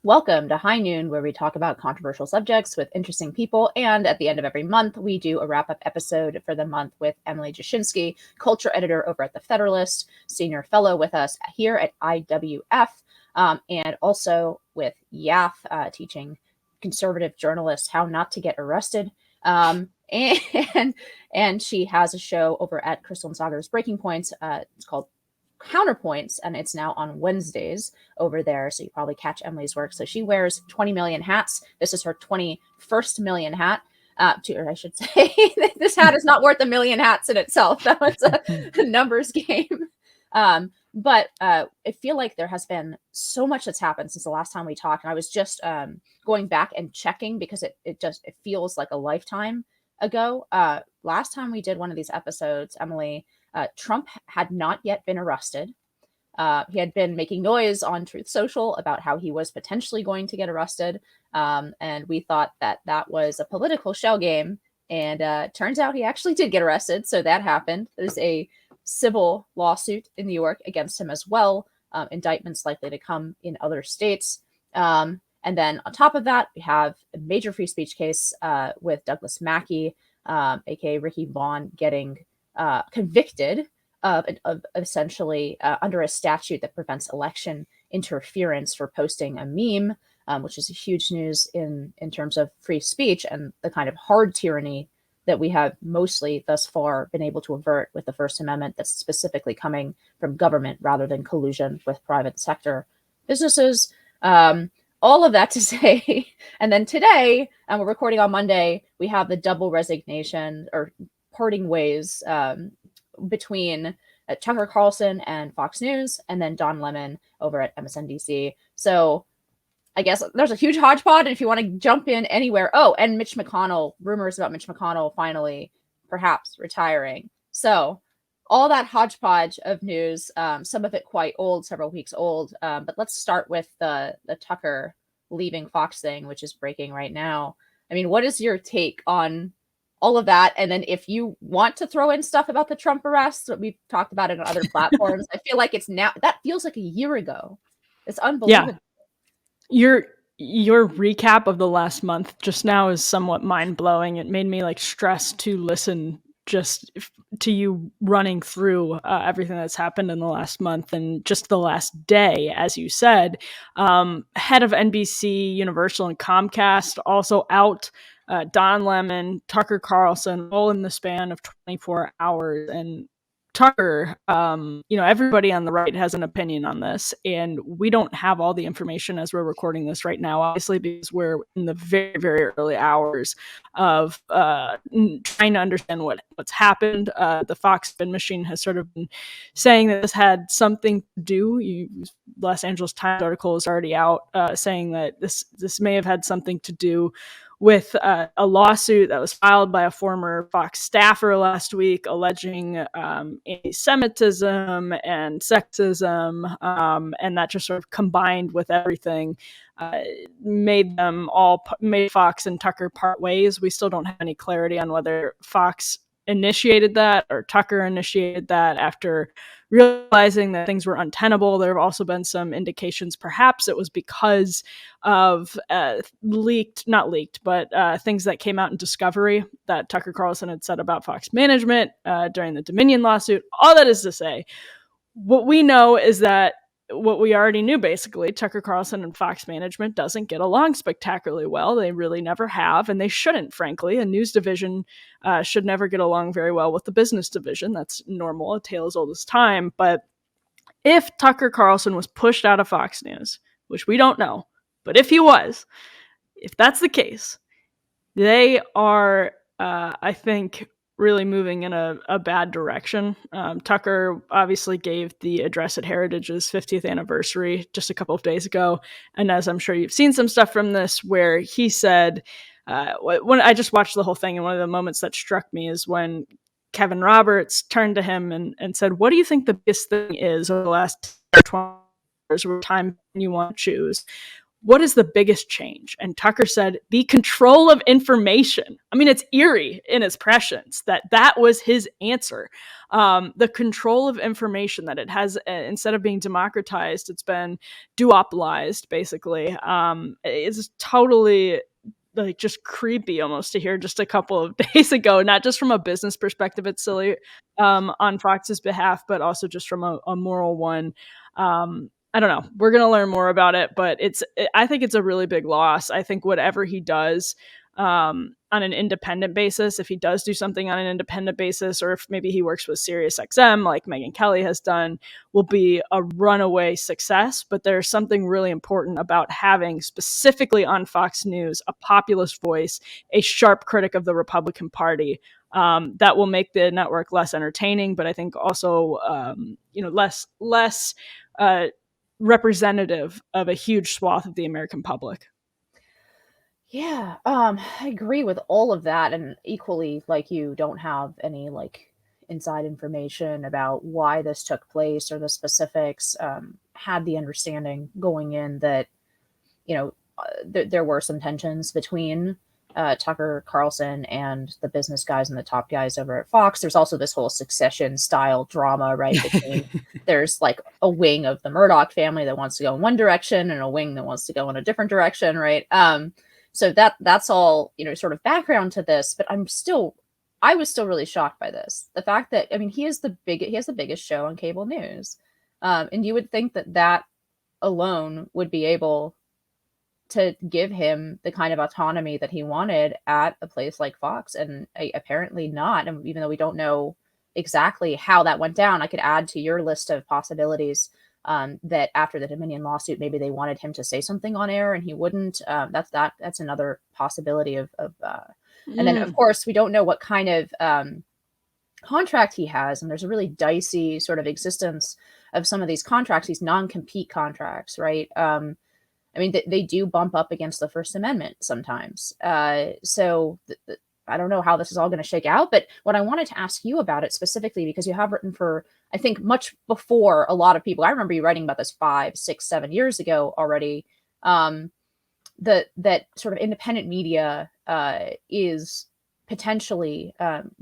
Welcome to High Noon, where we talk about controversial subjects with interesting people. And at the end of every month, we do a wrap-up episode for the month with Emily Jashinsky, culture editor over at The Federalist, senior fellow with us here at IWF, and also with Yaf, teaching conservative journalists how not to get arrested. And she has a show over at Crystal and Sagar's Breaking Points. It's called Counterpoints, and it's now on Wednesdays over there, so you probably catch Emily's work. So she wears 20 million hats. This is her 21st million hat, or I should say this hat is not worth a million hats in itself. That was a numbers game. But I feel like there has been so much that's happened since the last time we talked, and I was just going back and checking because it feels like a lifetime ago. Last time we did one of these episodes, Emily, Trump had not yet been arrested. He had been making noise on Truth Social about how he was potentially going to get arrested. And we thought that that was a political shell game. And turns out he actually did get arrested. So that happened. There's a civil lawsuit in New York against him as well. Indictments likely to come in other states. And then on top of that, we have a major free speech case with Douglas Mackey, aka Ricky Vaughn, getting convicted of essentially under a statute that prevents election interference for posting a meme, which is a huge news in terms of free speech and the kind of hard tyranny that we have mostly thus far been able to avert with the First Amendment that's specifically coming from government rather than collusion with private sector businesses. All of that to say, and then today, and we're recording on Monday, we have the double resignation or parting ways between Tucker Carlson and Fox News, and then Don Lemon over at MSNBC. So I guess there's a huge hodgepodge, and if you want to jump in anywhere, and Mitch McConnell, rumors about Mitch McConnell finally perhaps retiring. So all that hodgepodge of news, some of it quite old, several weeks old. But let's start with the Tucker leaving Fox thing, which is breaking right now. I mean, what is your take on all of that? And then if you want to throw in stuff about the Trump arrest that we've talked about it on other platforms, I feel like it's now, that feels like a year ago. It's unbelievable. Yeah. Your recap of the last month just now is somewhat mind-blowing. It made me stress to listen just to you running through everything that's happened in the last month and just the last day, as you said. Head of NBC, Universal, and Comcast also out. Don Lemon, Tucker Carlson, all in the span of 24 hours. And Tucker, everybody on the right has an opinion on this, and we don't have all the information as we're recording this right now, obviously, because we're in the very, very early hours of trying to understand what's happened. The Fox spin machine has sort of been saying that this had something to do. Los Angeles Times article is already out saying that this may have had something to do with a lawsuit that was filed by a former Fox staffer last week alleging anti-Semitism and sexism, and that just sort of combined with everything made Fox and Tucker part ways. We still don't have any clarity on whether Fox initiated that or Tucker initiated that after realizing that things were untenable. There have also been some indications perhaps it was because of things that came out in Discovery that Tucker Carlson had said about Fox management during the Dominion lawsuit. All that is to say, what we know is that what we already knew, basically, Tucker Carlson and Fox management doesn't get along spectacularly well. They really never have, and they shouldn't, frankly. A news division should never get along very well with the business division. That's normal, a tale as old as time. But if Tucker Carlson was pushed out of Fox News, which we don't know, but if that's the case, they are, I think, really moving in a bad direction. Tucker obviously gave the address at Heritage's 50th anniversary just a couple of days ago. And as I'm sure you've seen some stuff from this, where he said, when I just watched the whole thing, and one of the moments that struck me is when Kevin Roberts turned to him and said, "What do you think the biggest thing is over the last 20 years, or time you want to choose? what is the biggest change? And Tucker said, the control of information. I mean, it's eerie in its prescience that was his answer. The control of information, that it has, instead of being democratized, it's been duopolized, basically. It's totally like just creepy almost to hear just a couple of days ago, not just from a business perspective, it's silly on Fox's behalf, but also just from a moral one. I don't know. We're going to learn more about it, but I think it's a really big loss. I think whatever he does on an independent basis, if he does do something on an independent basis, or if maybe he works with SiriusXM like Megyn Kelly has done, will be a runaway success. But there's something really important about having, specifically on Fox News, a populist voice, a sharp critic of the Republican Party, that will make the network less entertaining, but I think also less representative of a huge swath of the American public. Yeah, I agree with all of that, and equally, like, you don't have any like inside information about why this took place or the specifics. Had the understanding going in that, there were some tensions between Tucker Carlson and the business guys and the top guys over at Fox. There's also this whole Succession style drama, right? Between there's like a wing of the Murdoch family that wants to go in one direction and a wing that wants to go in a different direction, right? So that's all, sort of background to this, but I was still really shocked by this. The fact that, I mean, he has the biggest show on cable news. And you would think that alone would be able to give him the kind of autonomy that he wanted at a place like Fox, and apparently not. And even though we don't know exactly how that went down, I could add to your list of possibilities that after the Dominion lawsuit, maybe they wanted him to say something on air and he wouldn't. That's another possibility of and then of course we don't know what kind of contract he has, and there's a really dicey sort of existence of some of these contracts, these non-compete contracts, right? I mean, they do bump up against the First Amendment sometimes. So I don't know how this is all going to shake out, but what I wanted to ask you about it specifically, because you have written for, I think, much before a lot of people. I remember you writing about this 5, 6, 7 years ago already. That sort of independent media is potentially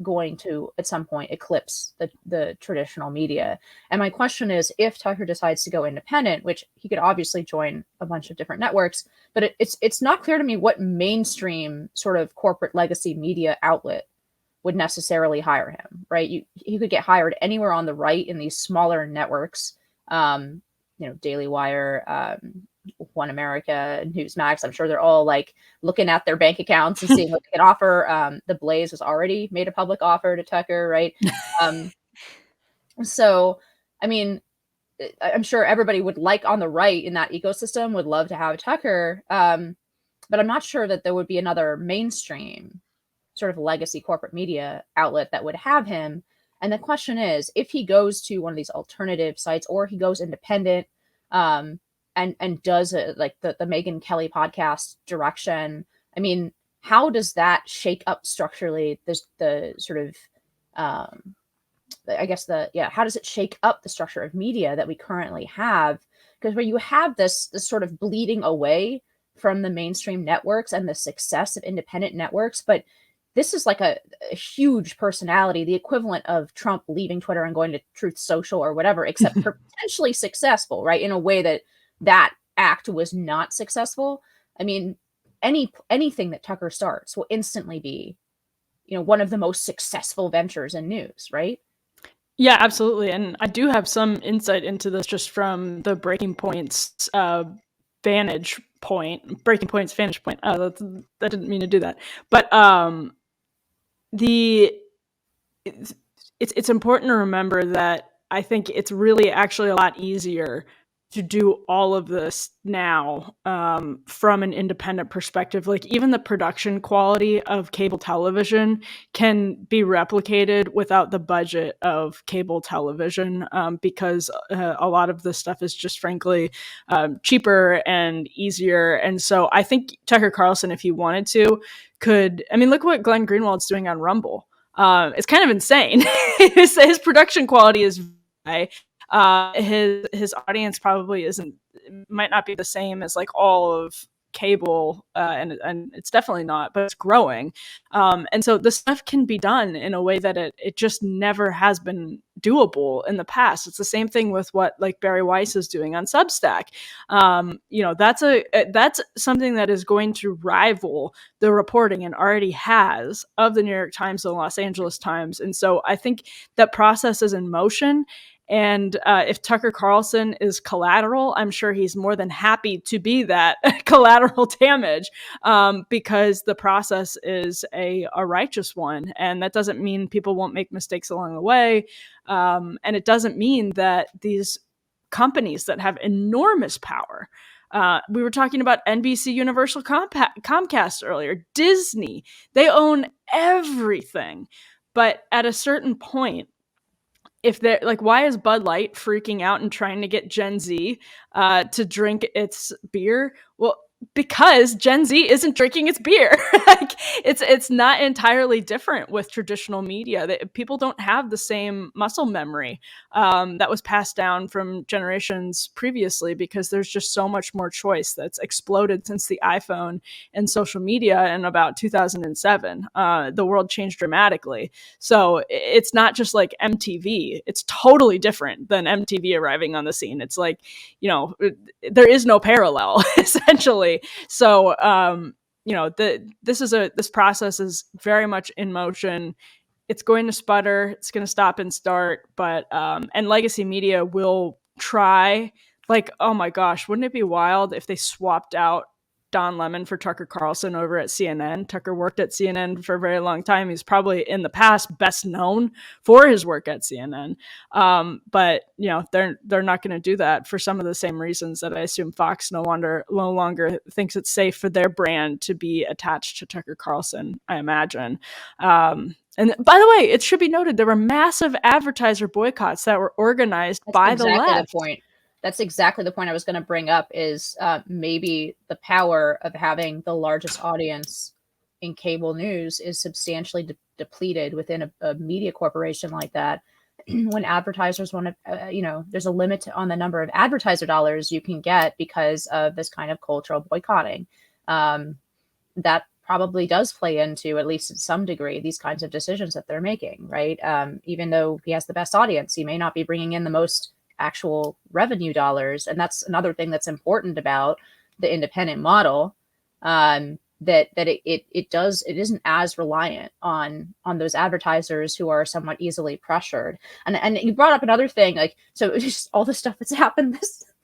going to at some point eclipse the traditional media. And my question is, if Tucker decides to go independent, which he could obviously join a bunch of different networks, but it's not clear to me what mainstream sort of corporate legacy media outlet would necessarily hire him, right? He could get hired anywhere on the right in these smaller networks, Daily Wire, One America, Newsmax. I'm sure they're all like looking at their bank accounts and seeing what they can offer. The Blaze has already made a public offer to Tucker, right? So, I mean, I'm sure everybody would like on the right in that ecosystem would love to have Tucker, but I'm not sure that there would be another mainstream sort of legacy corporate media outlet that would have him. And the question is, if he goes to one of these alternative sites or he goes independent, and does it like the Megyn Kelly podcast direction, I mean, how does that shake up structurally the sort of how does it shake up the structure of media that we currently have? Because where you have this sort of bleeding away from the mainstream networks and the success of independent networks, but this is like a huge personality, the equivalent of Trump leaving Twitter and going to Truth Social or whatever, except for potentially successful, right? In a way that act was not successful. I mean, anything that Tucker starts will instantly be, one of the most successful ventures in news, right? Yeah, absolutely. And I do have some insight into this just from the Breaking Point's vantage point. Oh, that didn't mean to do that. But it's important to remember that I think it's really actually a lot easier to do all of this now from an independent perspective. Like even the production quality of cable television can be replicated without the budget of cable television because a lot of this stuff is just frankly cheaper and easier. And so I think Tucker Carlson, if he wanted to, look what Glenn Greenwald's doing on Rumble. It's kind of insane. His production quality is high. His audience probably isn't might not be the same as like all of cable, and it's definitely not, but it's growing. And so this stuff can be done in a way that it just never has been doable in the past. It's the same thing with what like Barry Weiss is doing on Substack. That's something that is going to rival the reporting, and already has, of the New York Times and the Los Angeles Times. And so I think that process is in motion. And if Tucker Carlson is collateral, I'm sure he's more than happy to be that collateral damage, because the process is a righteous one. And that doesn't mean people won't make mistakes along the way. And it doesn't mean that these companies that have enormous power, we were talking about NBC Universal Comcast earlier, Disney, they own everything. But at a certain point, if they're like, why is Bud Light freaking out and trying to get Gen Z to drink its beer? Well, because Gen Z isn't drinking its beer. Like, it's not entirely different with traditional media. That people don't have the same muscle memory that was passed down from generations previously, because there's just so much more choice that's exploded since the iPhone and social media in about 2007. The world changed dramatically. So it's not just like MTV. It's totally different than MTV arriving on the scene. It's like, there is no parallel, essentially. So, this process is very much in motion. It's going to sputter. It's going to stop and start. But, and legacy media will try, like, oh my gosh, wouldn't it be wild if they swapped out Don Lemon for Tucker Carlson over at CNN? Tucker worked at CNN for a very long time. He's probably in the past best known for his work at CNN. But they're not going to do that for some of the same reasons that I assume Fox no longer thinks it's safe for their brand to be attached to Tucker Carlson, I imagine. And by the way, it should be noted, there were massive advertiser boycotts that were organized by the left. The point. That's exactly the point I was going to bring up, is maybe the power of having the largest audience in cable news is substantially depleted within a media corporation like that. When advertisers want to, there's a limit on the number of advertiser dollars you can get because of this kind of cultural boycotting. That probably does play into, at least in some degree, these kinds of decisions that they're making, right? Even though he has the best audience, he may not be bringing in the most actual revenue dollars. And that's another thing that's important about the independent model, that it isn't as reliant on those advertisers who are somewhat easily pressured. And you brought up another thing, like, so just all the stuff that's happened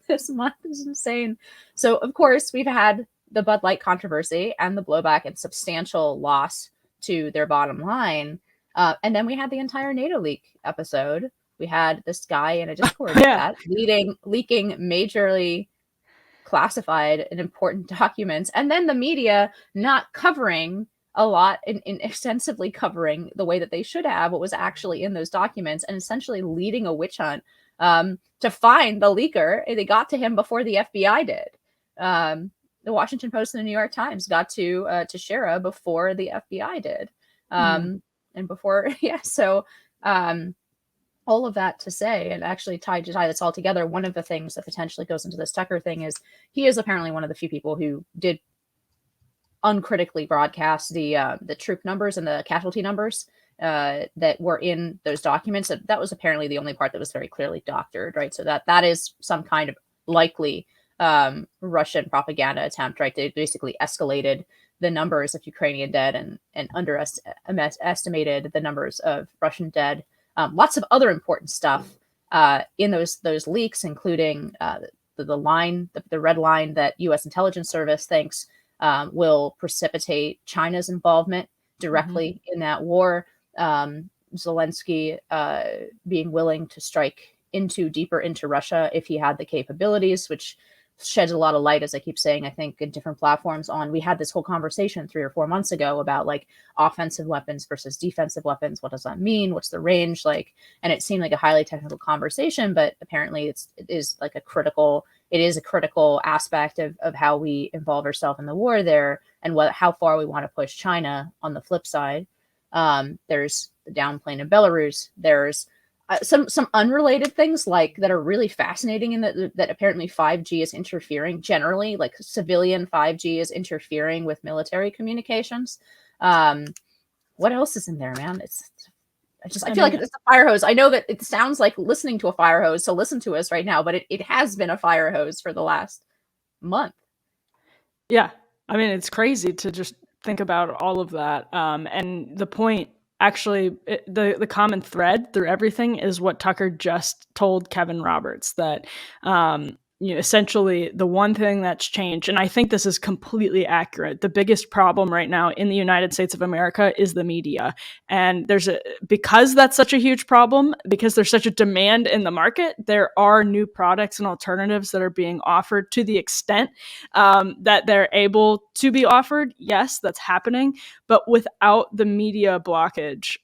this month is insane. So of course we've had the Bud Light controversy and the blowback and substantial loss to their bottom line. And then we had the entire NATO leak episode. We had this guy in a Discord chat leaking majorly classified and important documents, and then the media not covering a lot in extensively covering the way that they should have what was actually in those documents, and essentially leading a witch hunt to find the leaker. They got to him before the FBI did. The Washington Post and the New York Times got to Shara before the FBI did. And before, so all of that to say, and actually tie this all together, one of the things that potentially goes into this Tucker thing is he is apparently one of the few people who did uncritically broadcast the troop numbers and the casualty numbers that were in those documents. That was apparently the only part that was very clearly doctored, right? So that is some kind of likely Russian propaganda attempt, right? They basically escalated the numbers of Ukrainian dead and underestimated the numbers of Russian dead. Lots of other important stuff in those leaks, including the red line that U.S. intelligence service thinks will precipitate China's involvement directly in that war. Zelensky being willing to strike deeper into Russia if he had the capabilities, which sheds a lot of light, as I keep saying, I think, in different platforms on. We had this whole conversation 3 or 4 months ago about like offensive weapons versus defensive weapons. What does that mean? What's the range like? And it seemed like a highly technical conversation, but apparently it is a critical aspect of how we involve ourselves in the war there, and how far we want to push China on the flip side. There's the downplane in Belarus. There's some unrelated things like that are really fascinating, in that apparently 5G is interfering generally, like civilian 5G is interfering with military communications. What else is in there, man? I feel like it's a fire hose. I know that it sounds like listening to a fire hose to listen to us right now, but it has been a fire hose for the last month. Yeah. I mean, it's crazy to just think about all of that. And the point, actually, the common thread through everything is what Tucker just told Kevin Roberts, that essentially the one thing that's changed, and I think this is completely accurate, the biggest problem right now in the United States of America is the media. And because that's such a huge problem, because there's such a demand in the market, there are new products and alternatives that are being offered to the extent that they're able to be offered. Yes, that's happening. But without the media blockage,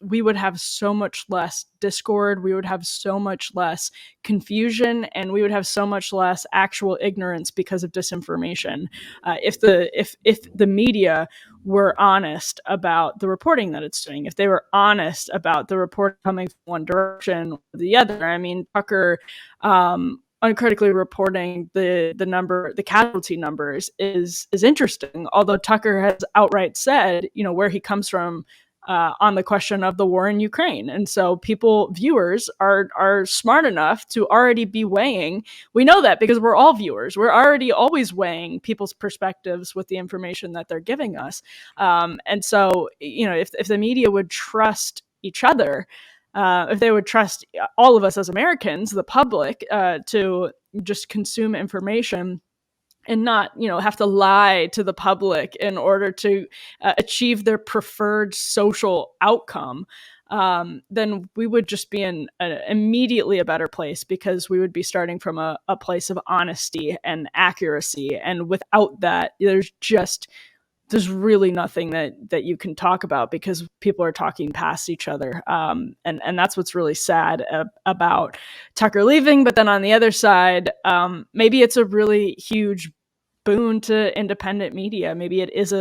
we would have so much less discord, we would have so much less confusion, and we would have so much less actual ignorance because of disinformation. If the media were honest about the reporting that it's doing, if they were honest about the report coming from one direction or the other. I mean, Tucker uncritically reporting the casualty numbers is interesting, although Tucker has outright said, where he comes from on the question of the war in Ukraine. And so viewers are smart enough to already be weighing. We know that because we're all viewers. We're already always weighing people's perspectives with the information that they're giving us. And so, if the media would trust each other, if they would trust all of us as Americans, the public, to just consume information and not, have to lie to the public in order to achieve their preferred social outcome, then we would just be in immediately a better place, because we would be starting from a place of honesty and accuracy. And without that, there's really nothing that you can talk about, because people are talking past each other. And that's what's really sad about Tucker leaving. But then on the other side, maybe it's a really huge boon to independent media. Maybe it is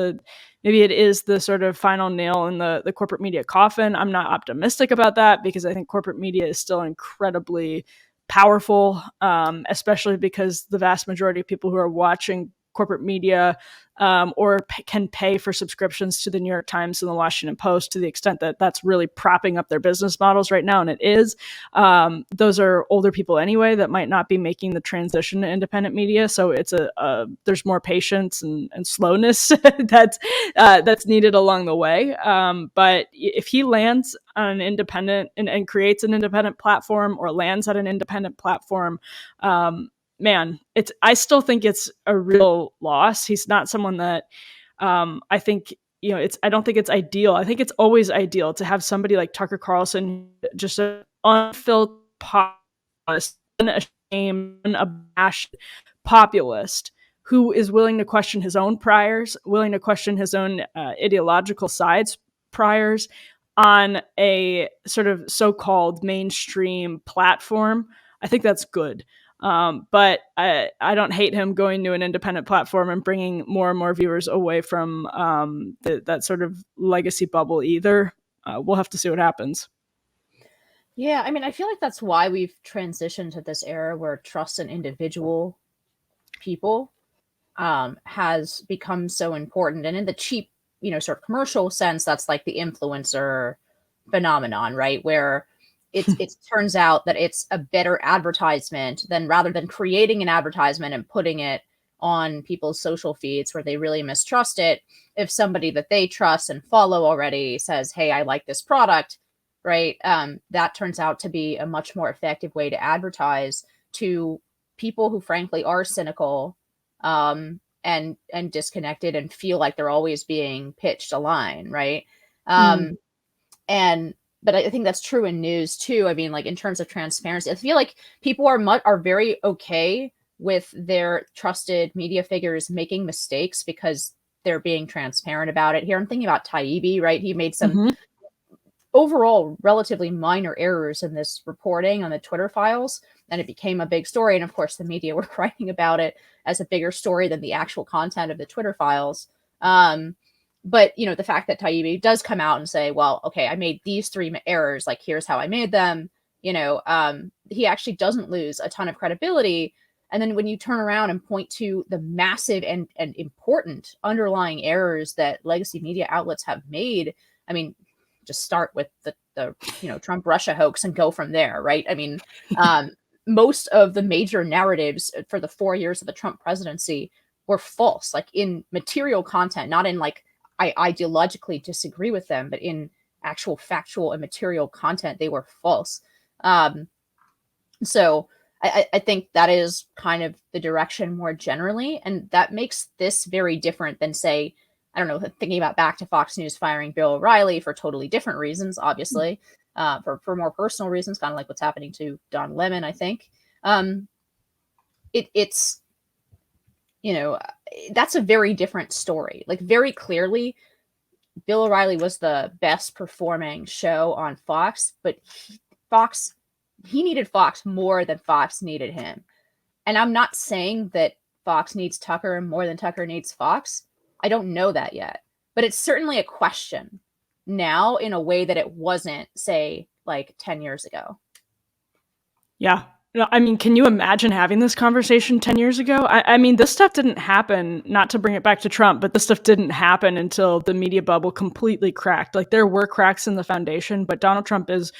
the sort of final nail in the corporate media coffin. I'm not optimistic about that, because I think corporate media is still incredibly powerful, especially because the vast majority of people who are watching corporate media or can pay for subscriptions to the New York Times and the Washington Post, to the extent that that's really propping up their business models right now. And it is. Those are older people anyway that might not be making the transition to independent media. So it's there's more patience and slowness that's needed along the way. But if he lands on an independent and creates an independent platform, or lands at an independent platform, man, I still think it's a real loss. He's not someone that I think, I don't think it's ideal. I think it's always ideal to have somebody like Tucker Carlson, just an unfiltered populist, unashamed, unabashed populist, who is willing to question his own priors, willing to question his own ideological sides priors on a sort of so-called mainstream platform. I think that's good. But I don't hate him going to an independent platform and bringing more and more viewers away from that sort of legacy bubble either. We'll have to see what happens. Yeah, I mean, I feel like that's why we've transitioned to this era where trust in individual people has become so important. And in the cheap, sort of commercial sense, that's like the influencer phenomenon, right? Where it turns out that it's a better advertisement than, rather than creating an advertisement and putting it on people's social feeds where they really mistrust it. If somebody that they trust and follow already says, "Hey, I like this product," right? That turns out to be a much more effective way to advertise to people who frankly are cynical, and disconnected, and feel like they're always being pitched a line, right? But I think that's true in news too. I mean, like in terms of transparency, I feel like people are very okay with their trusted media figures making mistakes because they're being transparent about it. Here, I'm thinking about Taibbi, right? He made some overall relatively minor errors in this reporting on the Twitter files, and it became a big story. And of course, the media were writing about it as a bigger story than the actual content of the Twitter files. But, you know, the fact that Taibbi does come out and say, well, okay, I made these 3 errors, like, here's how I made them, you know, he actually doesn't lose a ton of credibility. And then when you turn around and point to the massive and important underlying errors that legacy media outlets have made, I mean, just start with the you know, Trump Russia hoax and go from there, right? I mean, most of the major narratives for the 4 years of the Trump presidency were false, like in material content, not in like, I ideologically disagree with them, but in actual factual and material content, they were false. So I think that is kind of the direction more generally, and that makes this very different than, say, I don't know, thinking about back to Fox News firing Bill O'Reilly for totally different reasons, obviously, for more personal reasons, kind of like what's happening to Don Lemon, I think. It's, you know, that's a very different story. Like, very clearly, Bill O'Reilly was the best performing show on Fox, but he needed Fox more than Fox needed him. And I'm not saying that Fox needs Tucker more than Tucker needs Fox. I don't know that yet. But it's certainly a question now in a way that it wasn't, say, like 10 years ago. Yeah. No, I mean, can you imagine having this conversation 10 years ago? I mean, this stuff didn't happen, not to bring it back to Trump, but this stuff didn't happen until the media bubble completely cracked. Like, there were cracks in the foundation, but Donald Trump's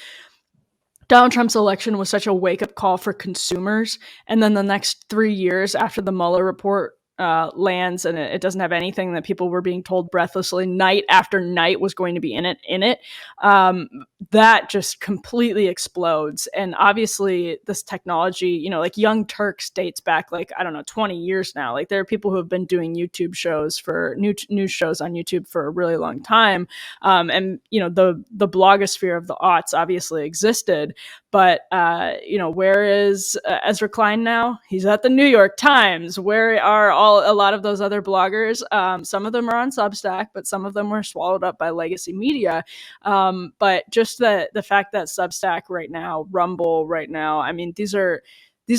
election was such a wake-up call for consumers. And then the next 3 years after the Mueller report lands, and it doesn't have anything that people were being told breathlessly night after night was going to be in it, that just completely explodes. And obviously this technology, you know, like Young Turks dates back, like, I don't know, 20 years now. Like, there are people who have been doing YouTube shows for news shows on YouTube for a really long time. And, you know, the blogosphere of the aughts obviously existed. But, you know, where is Ezra Klein now? He's at the New York Times. Where are a lot of those other bloggers? Some of them are on Substack, but some of them were swallowed up by legacy media. But just the fact that Substack right now, Rumble right now, I mean, these are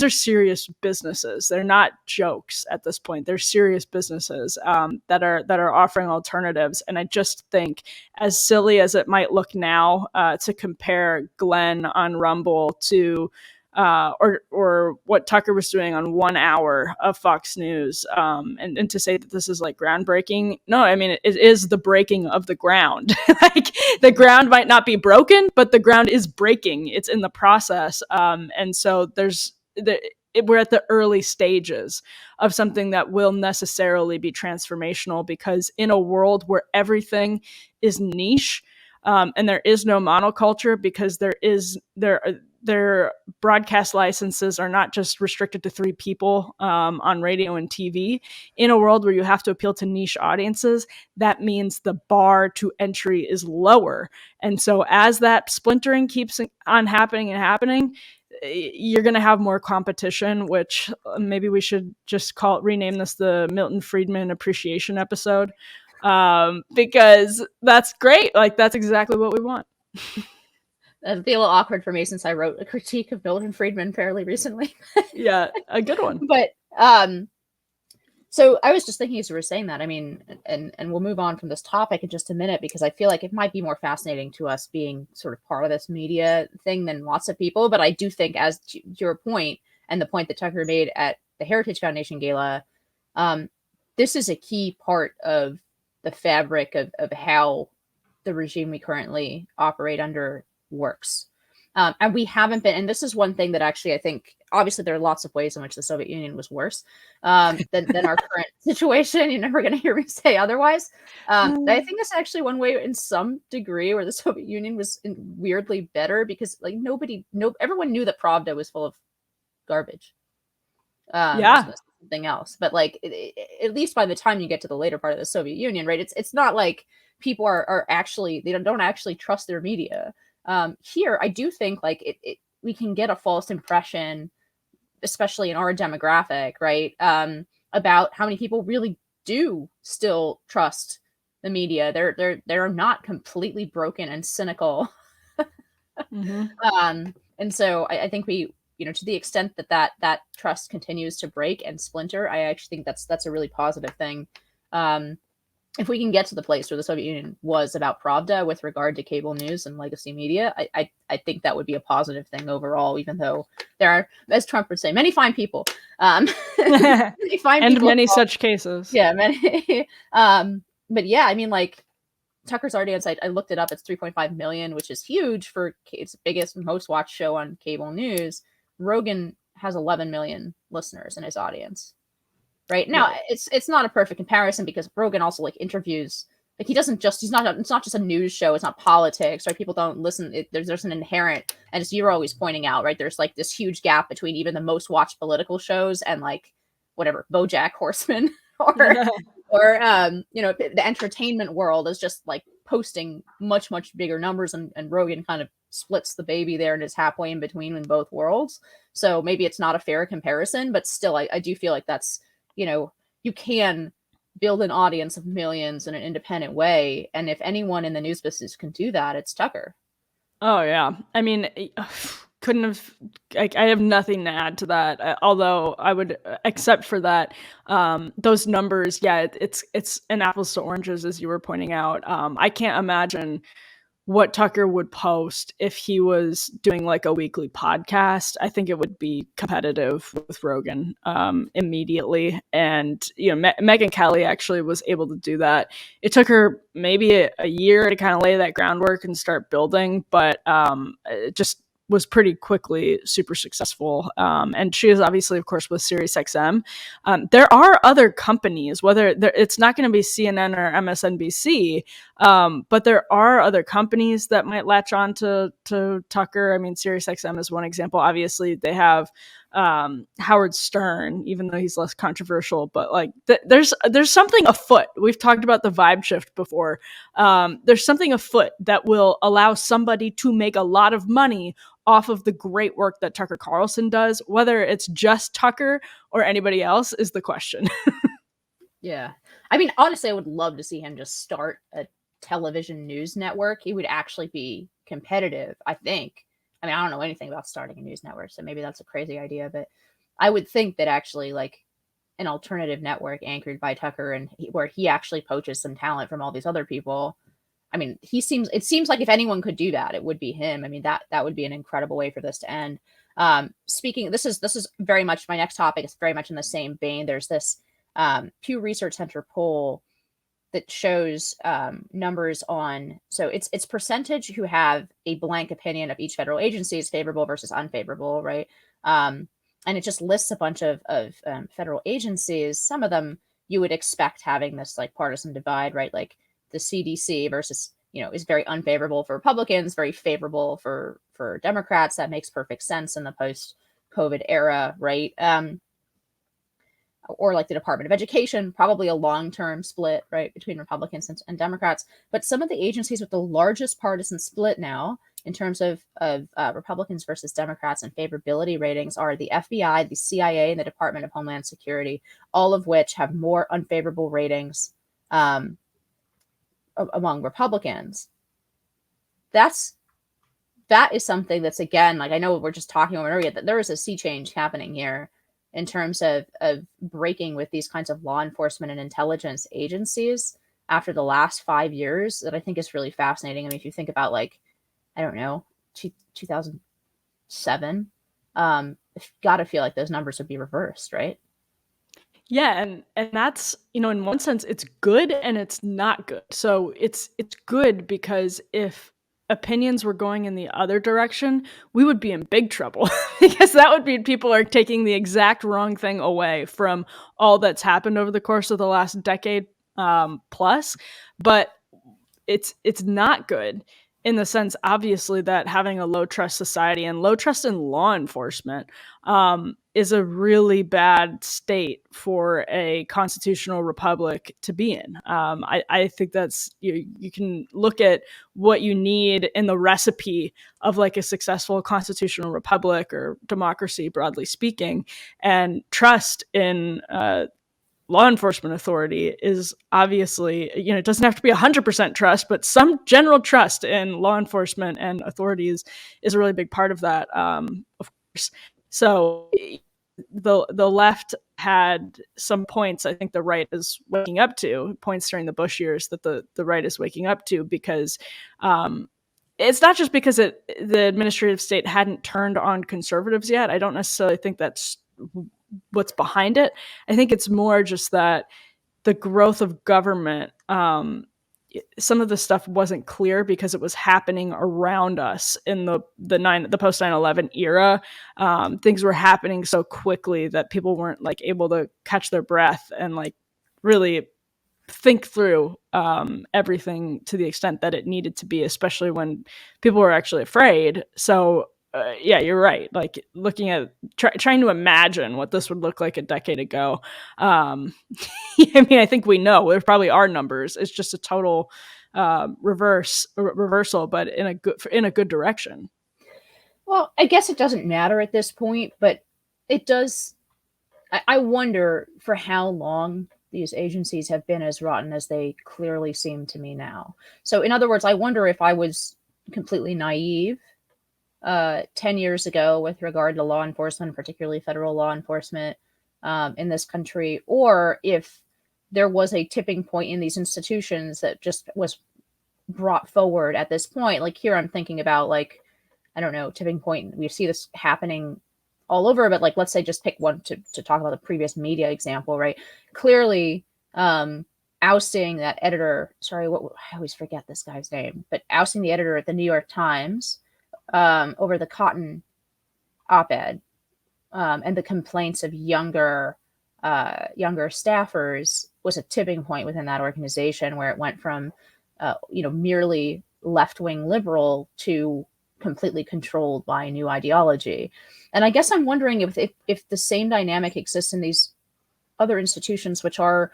serious businesses. They're not jokes at this point. They're serious businesses that are offering alternatives. And I just think, as silly as it might look now, to compare Glenn on Rumble to or what Tucker was doing on 1 hour of Fox News, and to say that this is like groundbreaking. No, I mean, it is the breaking of the ground. Like, the ground might not be broken, but the ground is breaking. It's in the process. And so we're at the early stages of something that will necessarily be transformational, because in a world where everything is niche, and there is no monoculture, because their broadcast licenses are not just restricted to 3 people on radio and TV. In a world where you have to appeal to niche audiences, that means the bar to entry is lower. And so as that splintering keeps on happening, you're going to have more competition, which maybe we should just rename this the Milton Friedman appreciation episode, because that's great. Like, that's exactly what we want. It'll be a little awkward for me since I wrote a critique of Milton Friedman fairly recently. Yeah, a good one. But so I was just thinking as you were saying that, I mean, and we'll move on from this topic in just a minute, because I feel like it might be more fascinating to us being sort of part of this media thing than lots of people. But I do think, as to your point and the point that Tucker made at the Heritage Foundation Gala, this is a key part of the fabric of how the regime we currently operate under works. And we haven't been, and this is one thing that actually I think, obviously there are lots of ways in which the Soviet Union was worse than our current situation. You're never going to hear me say otherwise. I think that's actually one way, in some degree, where the Soviet Union was weirdly better, because like everyone knew that Pravda was full of garbage. Yeah. Something else, but like at least by the time you get to the later part of the Soviet Union, right? It's not like people are actually, they don't actually trust their media. Here, I do think like we can get a false impression, especially in our demographic, right? About how many people really do still trust the media. They're not completely broken and cynical. Mm-hmm. And so I think we, you know, to the extent that trust continues to break and splinter, I actually think that's a really positive thing. if we can get to the place where the Soviet Union was about Pravda with regard to cable news and legacy media, I think that would be a positive thing overall, even though there are, as Trump would say, many fine people. Many fine and people many involved. Such cases. Yeah, many. But yeah, I mean, like, Tucker's audience, I looked it up, it's 3.5 million, which is huge for it's the biggest, most watched show on cable news. Rogan has 11 million listeners in his audience. Right now, it's not a perfect comparison because Rogan also like interviews, like it's not just a news show. It's not politics, right? People don't listen. There's an inherent, and as you're always pointing out, right? There's like this huge gap between even the most watched political shows and like whatever BoJack Horseman or the entertainment world is just like posting much bigger numbers, and Rogan kind of splits the baby there and is halfway in between in both worlds. So maybe it's not a fair comparison, but still, I do feel like that's, you can build an audience of millions in an independent way. And if anyone in the news business can do that, it's Tucker. Oh, yeah. I mean, I have nothing to add to that. Although I would, except for that, those numbers, yeah, it's an apples to oranges, as you were pointing out. I can't imagine what Tucker would post if he was doing like a weekly podcast. I think it would be competitive with Rogan immediately. And, Megyn Kelly actually was able to do that. It took her maybe a year to kind of lay that groundwork and start building, but it just was pretty quickly super successful. And she is obviously, of course, with SiriusXM. There are other companies, whether it's not going to be CNN or MSNBC, but there are other companies that might latch on to Tucker. I mean, SiriusXM is one example. Obviously, they have Howard Stern, even though he's less controversial, but like there's something afoot. We've talked about the vibe shift before. There's something afoot that will allow somebody to make a lot of money off of the great work that Tucker Carlson does. Whether it's just Tucker or anybody else is the question. Yeah. I mean, honestly, I would love to see him just start a television news network. He would actually be competitive, I think. I mean, I don't know anything about starting a news network, so maybe that's a crazy idea, but I would think that actually like an alternative network anchored by Tucker and where he actually poaches some talent from all these other people. I mean, it seems like if anyone could do that, it would be him. I mean, that would be an incredible way for this to end. Speaking, this is very much my next topic. It's very much in the same vein. There's this Pew Research Center poll that shows numbers on, so it's percentage who have a blank opinion of each federal agency is favorable versus unfavorable, right? And it just lists a bunch of federal agencies. Some of them you would expect having this like partisan divide, right? Like the CDC versus, is very unfavorable for Republicans, very favorable for Democrats. That makes perfect sense in the post-COVID era, right? Or like the Department of Education, probably a long-term split, right, between Republicans and Democrats. But some of the agencies with the largest partisan split now in terms of Republicans versus Democrats and favorability ratings are the FBI, the CIA, and the Department of Homeland Security, all of which have more unfavorable ratings among Republicans. That is something that's, again, like, I know we're just talking over it, that there is a sea change happening here in terms of breaking with these kinds of law enforcement and intelligence agencies after the last 5 years that I think is really fascinating. I mean, if you think about, like, I don't know, 2007, you've got to feel like those numbers would be reversed, right? Yeah, and that's, in one sense, it's good and it's not good. So it's good because if opinions were going in the other direction, we would be in big trouble because that would mean people are taking the exact wrong thing away from all that's happened over the course of the last decade plus. But it's not good in the sense, obviously, that having a low trust society and low trust in law enforcement is a really bad state for a constitutional republic to be in. I think that's, you can look at what you need in the recipe of like a successful constitutional republic or democracy, broadly speaking, and trust in law enforcement authority is obviously, it doesn't have to be 100% trust, but some general trust in law enforcement and authorities is a really big part of that, of course. So the left had some points I think the right is waking up to, points during the Bush years that the right is waking up to, because it's not just because the administrative state hadn't turned on conservatives yet. I don't necessarily think that's what's behind it. I think it's more just that the growth of government, some of the stuff wasn't clear because it was happening around us in the post 9/11 era. Things were happening so quickly that people weren't like able to catch their breath and like really think through everything to the extent that it needed to be, especially when people were actually afraid. So yeah, you're right. Like looking at trying to imagine what this would look like a decade ago. I mean, I think we know there probably are numbers. It's just a total reversal, but in a good direction. Well, I guess it doesn't matter at this point, but it does. I wonder for how long these agencies have been as rotten as they clearly seem to me now. So, in other words, I wonder if I was completely naive 10 years ago with regard to law enforcement, particularly federal law enforcement in this country, or if there was a tipping point in these institutions that just was brought forward at this point. Like here, I'm thinking about like, I don't know, tipping point. We see this happening all over, but like, let's say just pick one to talk about the previous media example, right? Clearly, ousting that editor, sorry, I always forget this guy's name, but ousting the editor at the New York Times over the cotton op-ed and the complaints of younger staffers was a tipping point within that organization where it went from, merely left-wing liberal to completely controlled by a new ideology. And I guess I'm wondering if the same dynamic exists in these other institutions, which are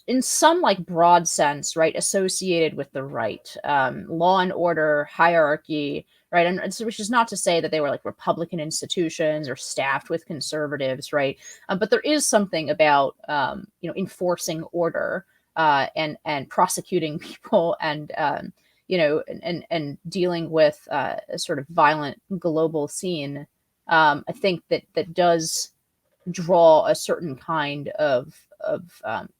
in some like broad sense, right, associated with the right, law and order, hierarchy, right? And so, which is not to say that they were like Republican institutions or staffed with conservatives, right? But there is something about, enforcing order and prosecuting people and, and dealing with a sort of violent global scene. I think that does draw a certain kind of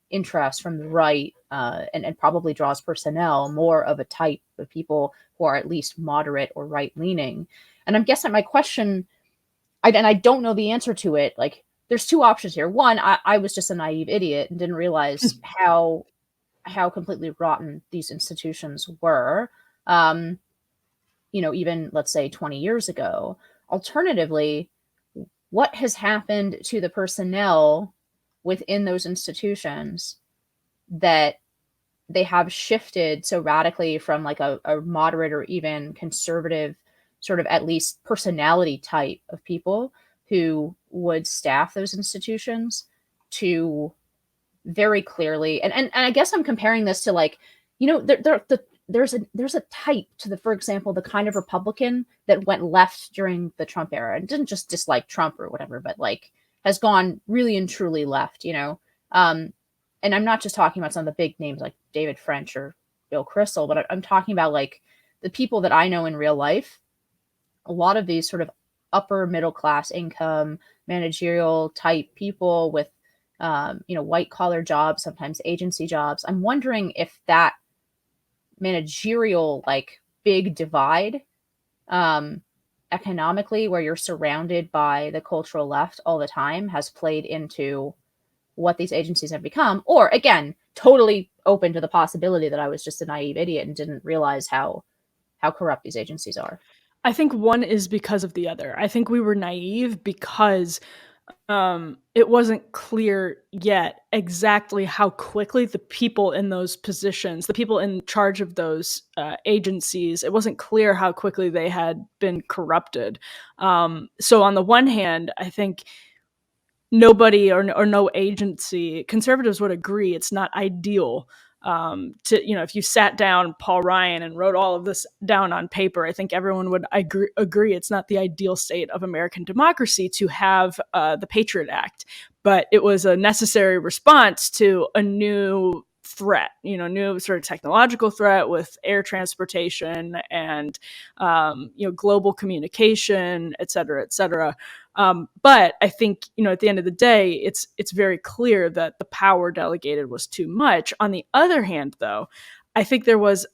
interest from the right, and probably draws personnel more of a type of people who are at least moderate or right-leaning. And I'm guessing my question, and I don't know the answer to it, like there's two options here. One, I was just a naive idiot and didn't realize how completely rotten these institutions were, even let's say 20 years ago. Alternatively, what has happened to the personnel within those institutions that they have shifted so radically from like a moderate or even conservative sort of at least personality type of people who would staff those institutions to very clearly, and I guess I'm comparing this to like, there's a type to for example, the kind of Republican that went left during the Trump era and didn't just dislike Trump or whatever, but like has gone really and truly left, and I'm not just talking about some of the big names like David French or Bill Kristol, but I'm talking about like the people that I know in real life. A lot of these sort of upper middle class income, managerial type people with, white collar jobs, sometimes agency jobs. I'm wondering if that managerial, like big divide, economically, where you're surrounded by the cultural left all the time, has played into what these agencies have become, or again, totally open to the possibility that I was just a naive idiot and didn't realize how corrupt these agencies are. I think one is because of the other. I think we were naive because it wasn't clear yet exactly how quickly the people in those positions, the people in charge of those agencies, it wasn't clear how quickly they had been corrupted. So on the one hand, I think nobody or no agency, conservatives would agree it's not ideal if you sat down Paul Ryan and wrote all of this down on paper. I think everyone would agree it's not the ideal state of American democracy to have the Patriot Act, but it was a necessary response to a new threat, new sort of technological threat with air transportation and, global communication, et cetera, et cetera. But I think, at the end of the day, it's very clear that the power delegated was too much. On the other hand, though, I think there was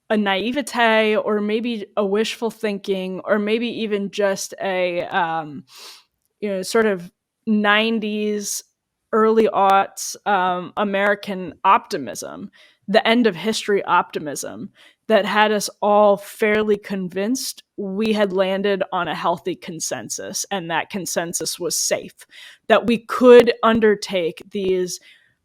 a naivete, or maybe a wishful thinking, or maybe even just a sort of 90s, early aughts American optimism, the end of history optimism, that had us all fairly convinced we had landed on a healthy consensus, and that consensus was safe, that we could undertake these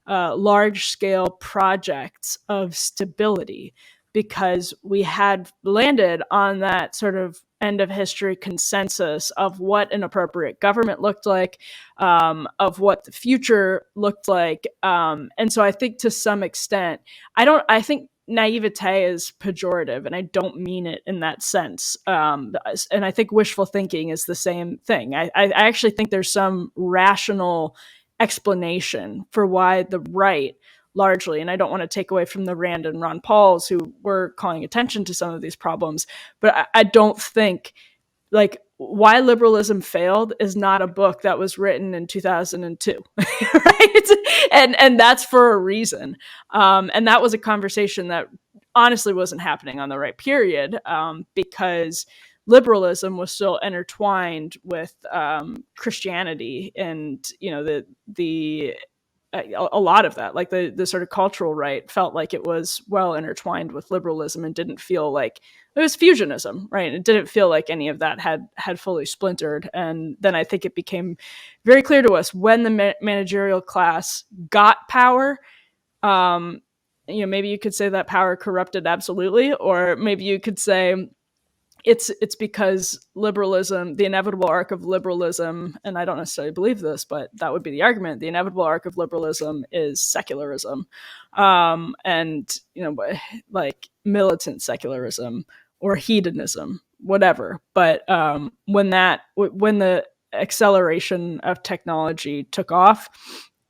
large-scale projects of stability, because we had landed on that sort of end of history consensus of what an appropriate government looked like, of what the future looked like. And so I think, to some extent, I think naivete is pejorative, and I don't mean it in that sense. And I think wishful thinking is the same thing. I actually think there's some rational explanation for why the right, largely, and I don't want to take away from the Rand and Ron Pauls who were calling attention to some of these problems, but I don't think, like, Why Liberalism Failed is not a book that was written in 2002, right? And that's for a reason. And that was a conversation that honestly wasn't happening on the right period, because liberalism was still intertwined with Christianity, and the a lot of that, like the sort of cultural right, felt like it was well intertwined with liberalism, and didn't feel like it was fusionism, right? It didn't feel like any of that had fully splintered. And then I think it became very clear to us when the managerial class got power. Maybe you could say that power corrupted absolutely, or maybe you could say it's because liberalism, the inevitable arc of liberalism, and I don't necessarily believe this, but that would be the argument. The inevitable arc of liberalism is secularism, and like militant secularism or hedonism, whatever. But when the acceleration of technology took off,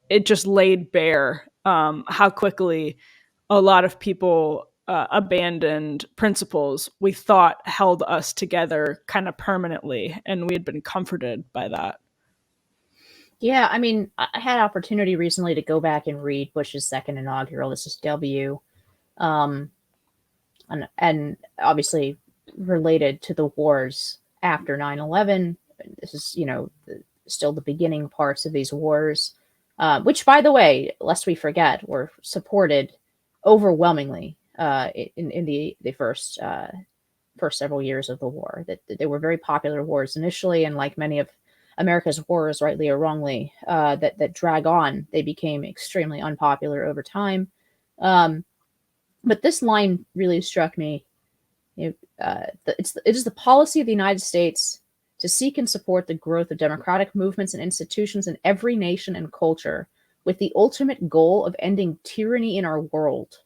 it just laid bare how quickly a lot of people abandoned principles we thought held us together kind of permanently, and we had been comforted by that. Yeah, I mean, I had opportunity recently to go back and read Bush's second inaugural. This is W, and obviously related to the wars after 9/11. This is, still the beginning parts of these wars, which, by the way, lest we forget, were supported overwhelmingly in the first several years of the war. That they were very popular wars initially, and like many of America's wars, rightly or wrongly, that drag on, they became extremely unpopular over time. But this line really struck me. It is the policy of the United States to seek and support the growth of democratic movements and institutions in every nation and culture, with the ultimate goal of ending tyranny in our world.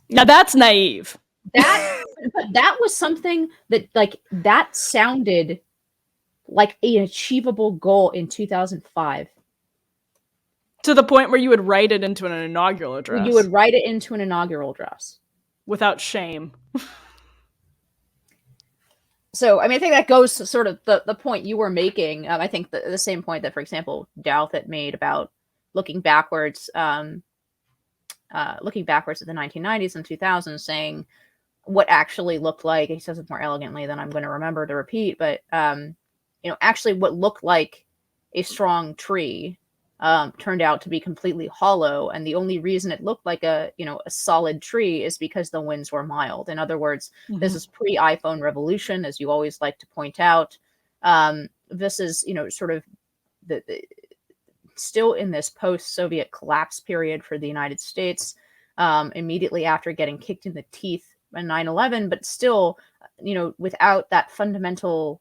Now that's naive. That was something that sounded like an achievable goal in 2005. To the point where you would write it into an inaugural address. You would write it into an inaugural address. Without shame. So, I mean, I think that goes to sort of the point you were making. I think the same point that, for example, Douthit made about looking backwards at the 1990s and 2000s, saying what actually looked like, he says it more elegantly than I'm going to remember to repeat, but, actually what looked like a strong tree turned out to be completely hollow. And the only reason it looked like a solid tree is because the winds were mild. In other words, this is pre-iPhone revolution, as you always like to point out. This is, sort of the still in this post-Soviet collapse period for the United States, immediately after getting kicked in the teeth by 9/11, but still, without that fundamental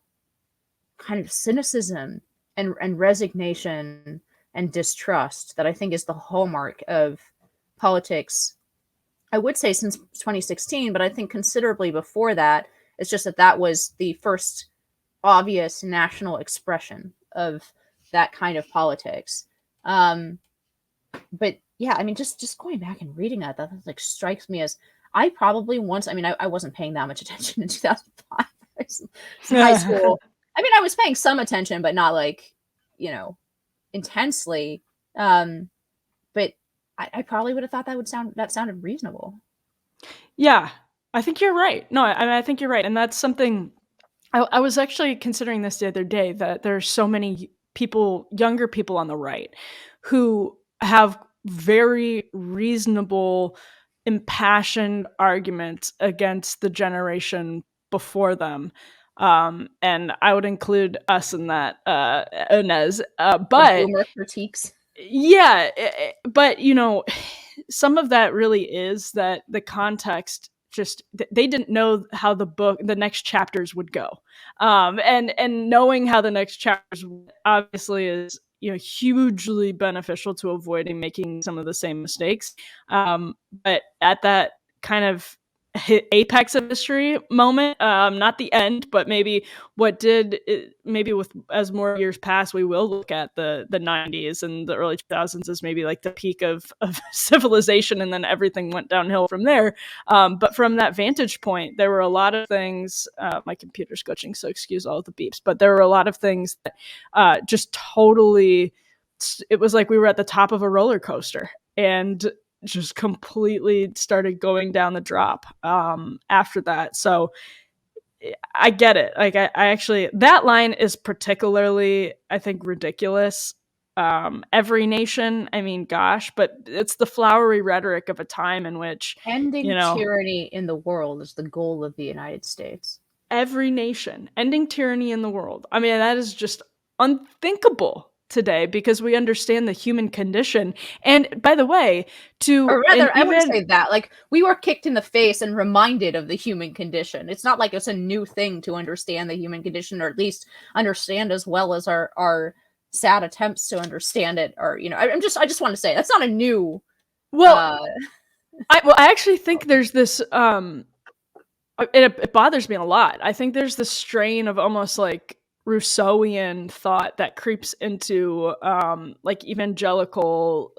kind of cynicism and resignation and distrust that I think is the hallmark of politics, I would say since 2016, but I think considerably before that. It's just that was the first obvious national expression of that kind of politics. But yeah, I mean, just going back and reading that like strikes me as I probably once. I mean, I wasn't paying that much attention in 2005. It's in high school. I mean, I was paying some attention, but not like, you know, intensely. But I probably would have thought that sounded reasonable. Yeah, I think you're right. No, I mean, I think you're right, and that's something I was actually considering this the other day, that there's so many people, younger people on the right, who have very reasonable, impassioned arguments against the generation before them. And I would include us in that, Inez. The But boomer critiques. yeah, but some of that really is that the context, just they didn't know how the next chapters would go, and knowing how the next chapters obviously is hugely beneficial to avoiding making some of the same mistakes. But at that kind of apex of history moment, not the end, but maybe what did it, maybe with as more years pass, we will look at the 90s and the early 2000s as maybe like the peak of civilization, and then everything went downhill from there. But from that vantage point, there were a lot of things. My computer's glitching, so excuse all of the beeps, but there were a lot of things that just totally, it was like we were at the top of a roller coaster, and just completely started going down the drop after that. So I get it. Like I actually, that line is particularly, I think, ridiculous. Every nation, I mean, gosh, but it's the flowery rhetoric of a time in which, Ending tyranny in the world is the goal of the United States. every nation, ending tyranny in the world. I mean, that is just unthinkable today, because we understand the human condition. And by the way, Or rather, I wouldn't say that. Like, we were kicked in the face and reminded of the human condition. It's not like it's a new thing to understand the human condition, or at least understand as well as our sad attempts to understand it. Or, I just want to say that's not a new. Well, I actually think there's this. It bothers me a lot. I think there's this strain of almost like Rousseauian thought that creeps into like evangelical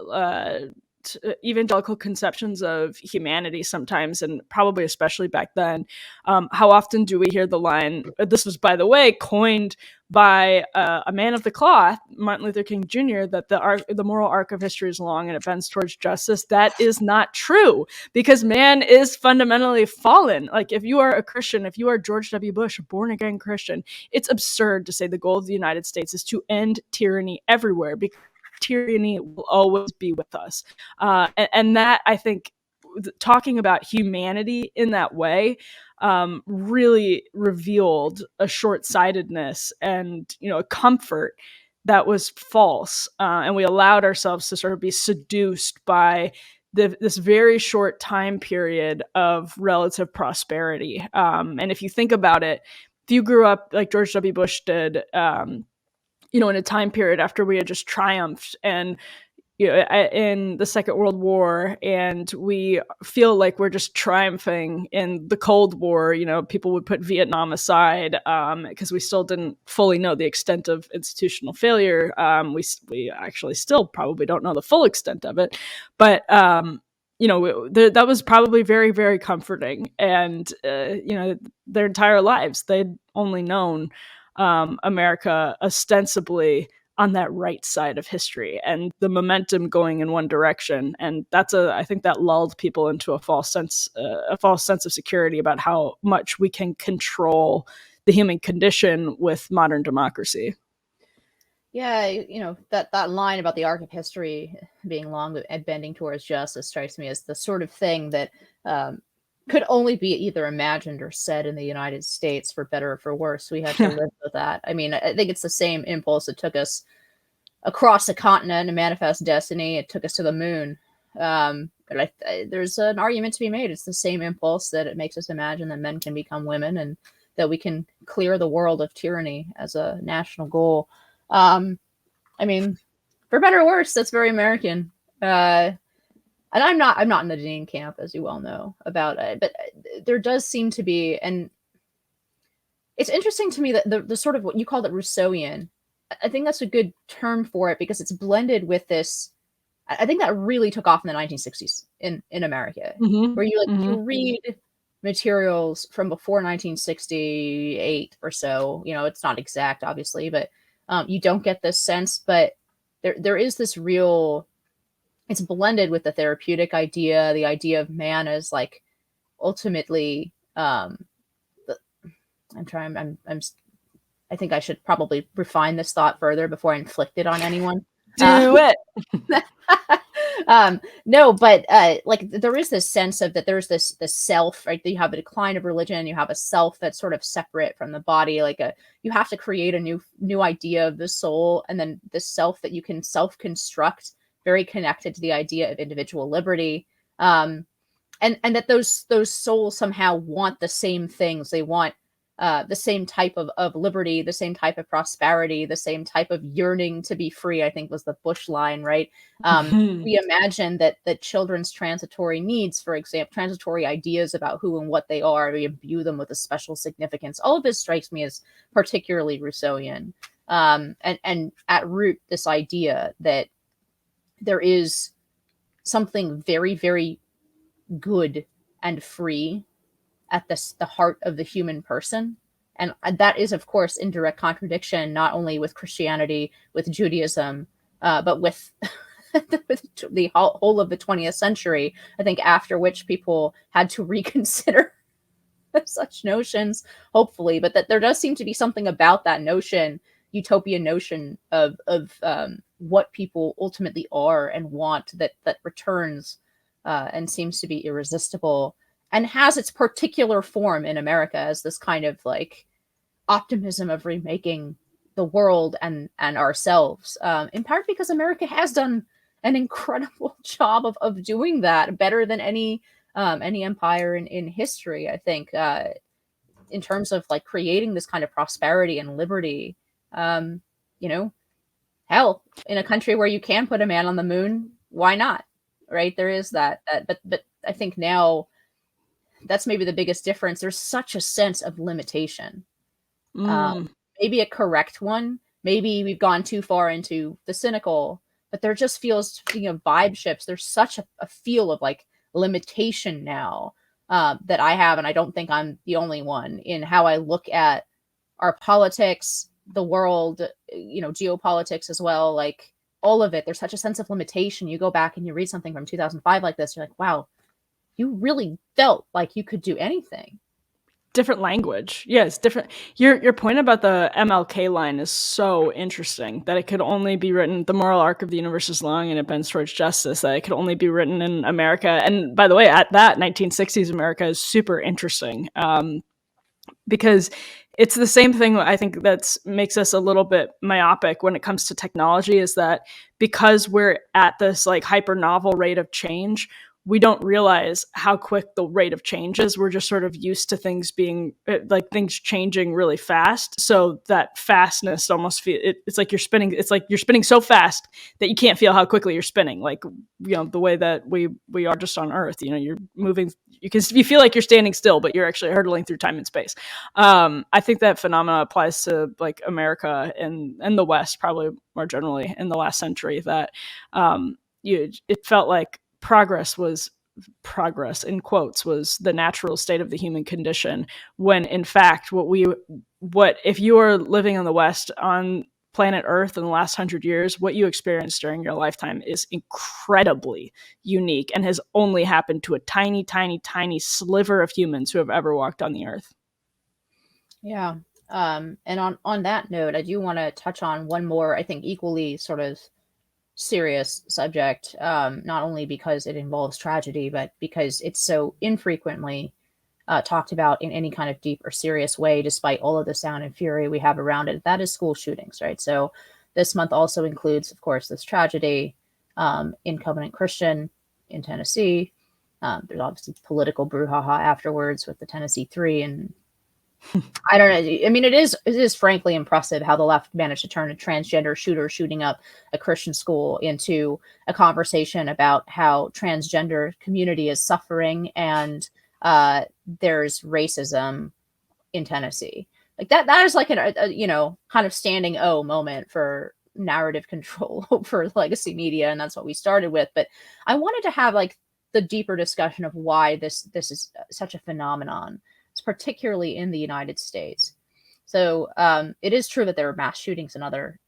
conceptions of humanity sometimes, and probably especially back then. How often do we hear the line, this was, by the way, coined by a man of the cloth, Martin Luther King Jr., that the moral arc of history is long and it bends towards justice? That is not true, because man is fundamentally fallen. Like, if you are a Christian, if you are George W. Bush, a born-again Christian, it's absurd to say the goal of the United States is to end tyranny everywhere, because tyranny will always be with us. And that, I think, talking about humanity in that way really revealed a short-sightedness and a comfort that was false, and we allowed ourselves to sort of be seduced by this very short time period of relative prosperity. And if you think about it, if you grew up like George W. Bush did, in a time period after we had just triumphed and in the Second World War, and we feel like we're just triumphing in the Cold War. People would put Vietnam aside because we still didn't fully know the extent of institutional failure. We actually still probably don't know the full extent of it, but that was probably very, very comforting. And their entire lives they'd only known America ostensibly on that right side of history, and the momentum going in one direction. And I think that lulled people into a false sense of security about how much we can control the human condition with modern democracy. Yeah, that line about the arc of history being long and bending towards justice strikes me as the sort of thing that could only be either imagined or said in the United States, for better or for worse. We have to live with that. I mean, I think it's the same impulse that took us across the continent to manifest destiny. It took us to the moon. But there's an argument to be made. It's the same impulse that it makes us imagine that men can become women, and that we can clear the world of tyranny as a national goal. I mean, for better or worse, that's very American. And I'm not in the Dean camp, as you well know, about it, but there does seem to be, and it's interesting to me that the sort of what you called it Rousseauian. I think that's a good term for it, because it's blended with this I think that really took off in the 1960s in America, Mm-hmm. where you like Mm-hmm. you read materials from before 1968 or so. You know, it's not exact, obviously, but you don't get this sense. But there is this real. It's blended with the therapeutic idea, the idea of man as like ultimately. I'm trying. I think I should probably refine this thought further before I inflict it on anyone. Do it. No, but like there is this sense of that there's this self, right? You have a decline of religion, you have a self that's sort of separate from the body, like you have to create a new idea of the soul, and then this self that you can self-construct, very connected to the idea of individual liberty. And that those souls somehow want the same things. They want the same type of liberty, the same type of prosperity, the same type of yearning to be free, I think was the Bush line, right? We imagine that children's transitory needs, for example, transitory ideas about who and what they are, we imbue them with a special significance. All of this strikes me as particularly Rousseauian. And at root, this idea that there is something very, very good and free at the heart of the human person. And that is, of course, in direct contradiction, not only with Christianity, with Judaism, but with, with the whole of the 20th century, I think, after which people had to reconsider such notions, hopefully. But that there does seem to be something about that notion, utopian notion of what people ultimately are and want, that returns and seems to be irresistible, and has its particular form in America as this kind of like optimism of remaking the world and ourselves, in part because America has done an incredible job of doing that better than any empire in history, I think, in terms of like creating this kind of prosperity and liberty. You know, hell, in a country where you can put a man on the moon, why not? Right? There is but I think now that's maybe the biggest difference. There's such a sense of limitation. Mm. Maybe a correct one. Maybe we've gone too far into the cynical, but there just feels, speaking of vibe shifts, there's such a feel of like limitation now, that I have, and I don't think I'm the only one, in how I look at our politics, the world, geopolitics as well, like all of it. There's such a sense of limitation. You go back and you read something from 2005 like this, you're like, wow, you really felt like you could do anything. Different language. Yes, different. Your point about the MLK line is so interesting, that it could only be written, the moral arc of the universe is long and it bends towards justice, that it could only be written in America. And by the way, at that, 1960s America is super interesting, because it's the same thing I think that makes us a little bit myopic when it comes to technology, is that because we're at this like hyper novel rate of change, we don't realize how quick the rate of change is. We're just sort of used to things being like things changing really fast. So that fastness almost it's like you're spinning. It's like you're spinning so fast that you can't feel how quickly you're spinning. Like, the way that we are just on Earth. You're moving. You feel like you're standing still, but you're actually hurtling through time and space. I think that phenomena applies to like America and the West, probably more generally in the last century. That it felt like progress in quotes was the natural state of the human condition, when in fact what if you are living in the West on planet Earth in the last 100 years, what you experienced during your lifetime is incredibly unique and has only happened to a tiny, tiny, tiny sliver of humans who have ever walked on the Earth. Yeah. And on that note, I do want to touch on one more, I think, equally sort of serious subject, not only because it involves tragedy, but because it's so infrequently talked about in any kind of deep or serious way, despite all of the sound and fury we have around it. That is school shootings, right? So this month also includes, of course, this tragedy in Covenant Christian in Tennessee. There's obviously political brouhaha afterwards with the Tennessee Three, and I don't know. I mean, it is frankly impressive how the left managed to turn a transgender shooter shooting up a Christian school into a conversation about how transgender community is suffering and there's racism in Tennessee. Like that is like a kind of standing O moment for narrative control over legacy media, and that's what we started with. But I wanted to have like the deeper discussion of why this is such a phenomenon, it's particularly in the United States. So it is true that there are mass shootings in other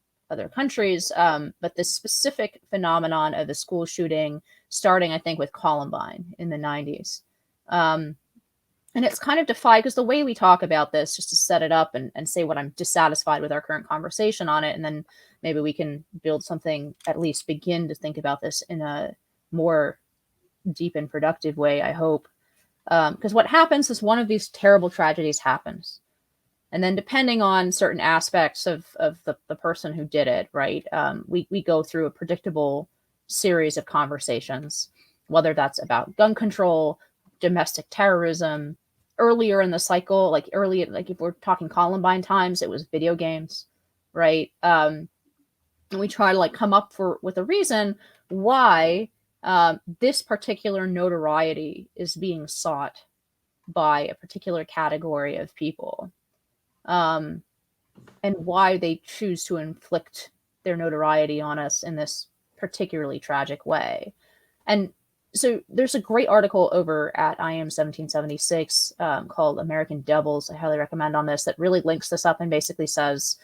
countries, but this specific phenomenon of the school shooting starting, I think, with Columbine in the 90s. And it's kind of defied, because the way we talk about this, just to set it up and say what I'm dissatisfied with our current conversation on it, and then maybe we can build something, at least begin to think about this in a more deep and productive way, I hope. Because what happens is one of these terrible tragedies happens. And then depending on certain aspects of the person who did it, right, we go through a predictable series of conversations, whether that's about gun control, domestic terrorism. Earlier in the cycle, like if we're talking Columbine times, it was video games, right? And we try to like come up with a reason why this particular notoriety is being sought by a particular category of people, and why they choose to inflict their notoriety on us in this particularly tragic way. And so there's a great article over at I Am 1776 called American Devils. I highly recommend on this, that really links this up and basically says,